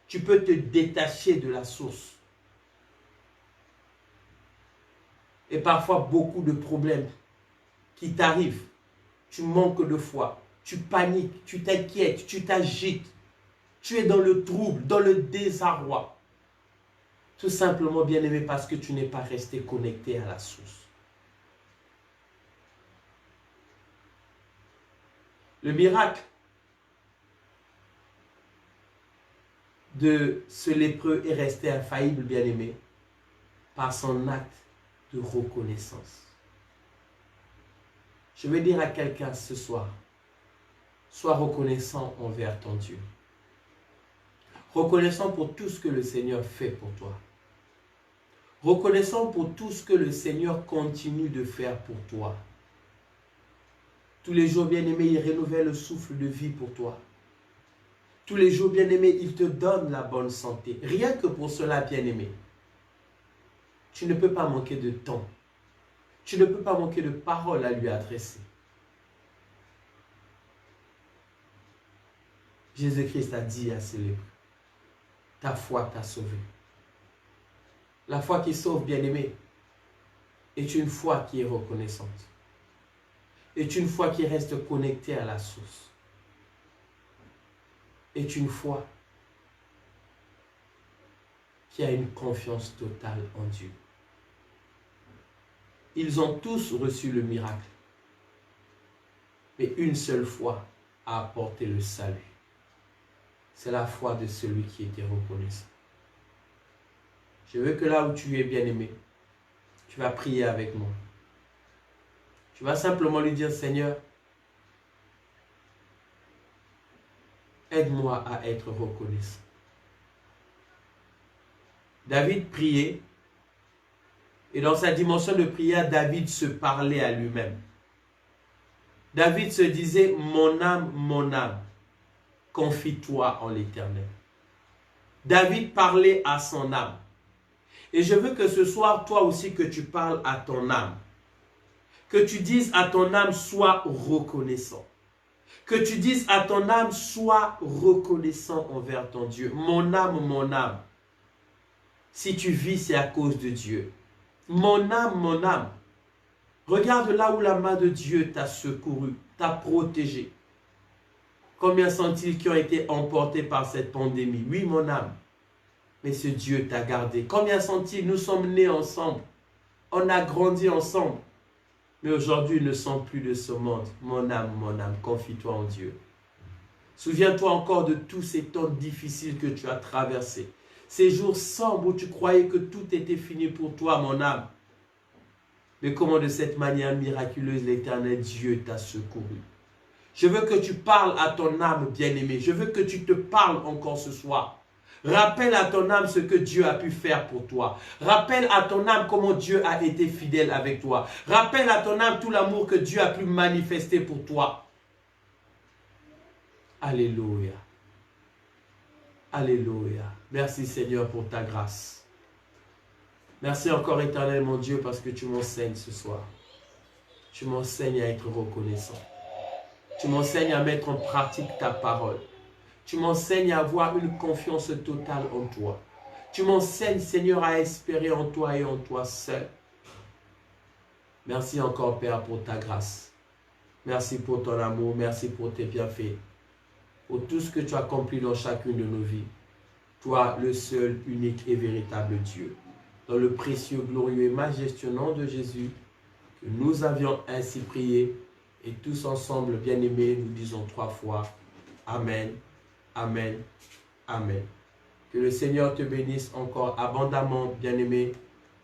tu peux te détacher de la source. Et parfois, beaucoup de problèmes qui t'arrivent, tu manques de foi, tu paniques, tu t'inquiètes, tu t'agites, tu es dans le trouble, dans le désarroi. Tout simplement, bien-aimé, parce que tu n'es pas resté connecté à la source. Le miracle de ce lépreux est resté infaillible, bien-aimé, par son acte de reconnaissance. Je vais dire à quelqu'un ce soir, sois reconnaissant envers ton Dieu. Reconnaissant pour tout ce que le Seigneur fait pour toi. Reconnaissant pour tout ce que le Seigneur continue de faire pour toi. Tous les jours, bien-aimé, il renouvelle le souffle de vie pour toi. Tous les jours, bien-aimé, il te donne la bonne santé. Rien que pour cela, bien-aimé, tu ne peux pas manquer de temps. Tu ne peux pas manquer de paroles à lui adresser. Jésus-Christ a dit à ses lépreux, ta foi t'a sauvé. La foi qui sauve, bien-aimé, est une foi qui est reconnaissante. Est une foi qui reste connectée à la source. Est une foi qui a une confiance totale en Dieu. Ils ont tous reçu le miracle. Mais une seule foi a apporté le salut. C'est la foi de celui qui était reconnaissant. Je veux que là où tu es bien-aimé, tu vas prier avec moi. Tu vas simplement lui dire, Seigneur, aide-moi à être reconnaissant. David priait, et dans sa dimension de prière, David se parlait à lui-même. David se disait, mon âme, confie-toi en l'Éternel. David parlait à son âme. Et je veux que ce soir, toi aussi, que tu parles à ton âme. Que tu dises à ton âme, sois reconnaissant. Que tu dises à ton âme, sois reconnaissant envers ton Dieu. Mon âme, si tu vis, c'est à cause de Dieu. Mon âme, regarde là où la main de Dieu t'a secouru, t'a protégé. Combien sont-ils qui ont été emportés par cette pandémie? Oui, mon âme. Mais ce Dieu t'a gardé. Combien sont-ils? Nous sommes nés ensemble. On a grandi ensemble. Mais aujourd'hui, ils ne sont plus de ce monde. Mon âme, confie-toi en Dieu. Souviens-toi encore de tous ces temps difficiles que tu as traversés. Ces jours sombres où tu croyais que tout était fini pour toi, mon âme. Mais comment de cette manière miraculeuse, l'Éternel Dieu t'a secouru. Je veux que tu parles à ton âme bien-aimée. Je veux que tu te parles encore ce soir. Rappelle à ton âme ce que Dieu a pu faire pour toi. Rappelle à ton âme comment Dieu a été fidèle avec toi. Rappelle à ton âme tout l'amour que Dieu a pu manifester pour toi. Alléluia. Alléluia. Merci Seigneur pour ta grâce. Merci encore Éternel mon Dieu parce que tu m'enseignes ce soir. Tu m'enseignes à être reconnaissant. Tu m'enseignes à mettre en pratique ta parole. Tu m'enseignes à avoir une confiance totale en toi. Tu m'enseignes, Seigneur, à espérer en toi et en toi seul. Merci encore, Père, pour ta grâce. Merci pour ton amour. Merci pour tes bienfaits. Pour tout ce que tu as accompli dans chacune de nos vies. Toi, le seul, unique et véritable Dieu. Dans le précieux, glorieux et majestueux nom de Jésus, que nous avions ainsi prié. Et tous ensemble, bien-aimés, nous disons 3 fois Amen. Amen. Amen. Que le Seigneur te bénisse encore abondamment, bien-aimé.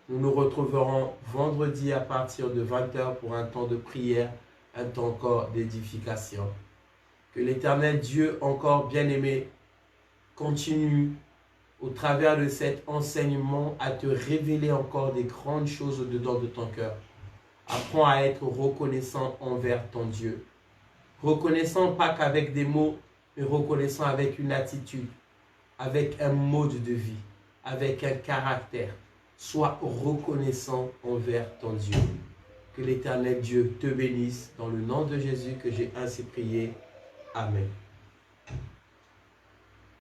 Nous nous retrouverons vendredi à partir de 20h pour un temps de prière, un temps encore d'édification. Que l'Éternel Dieu, encore bien-aimé, continue au travers de cet enseignement à te révéler encore des grandes choses au-dedans de ton cœur. Apprends à être reconnaissant envers ton Dieu. Reconnaissant pas qu'avec des mots, mais reconnaissant avec une attitude, avec un mode de vie, avec un caractère. Sois reconnaissant envers ton Dieu. Que l'Éternel Dieu te bénisse dans le nom de Jésus que j'ai ainsi prié. Amen.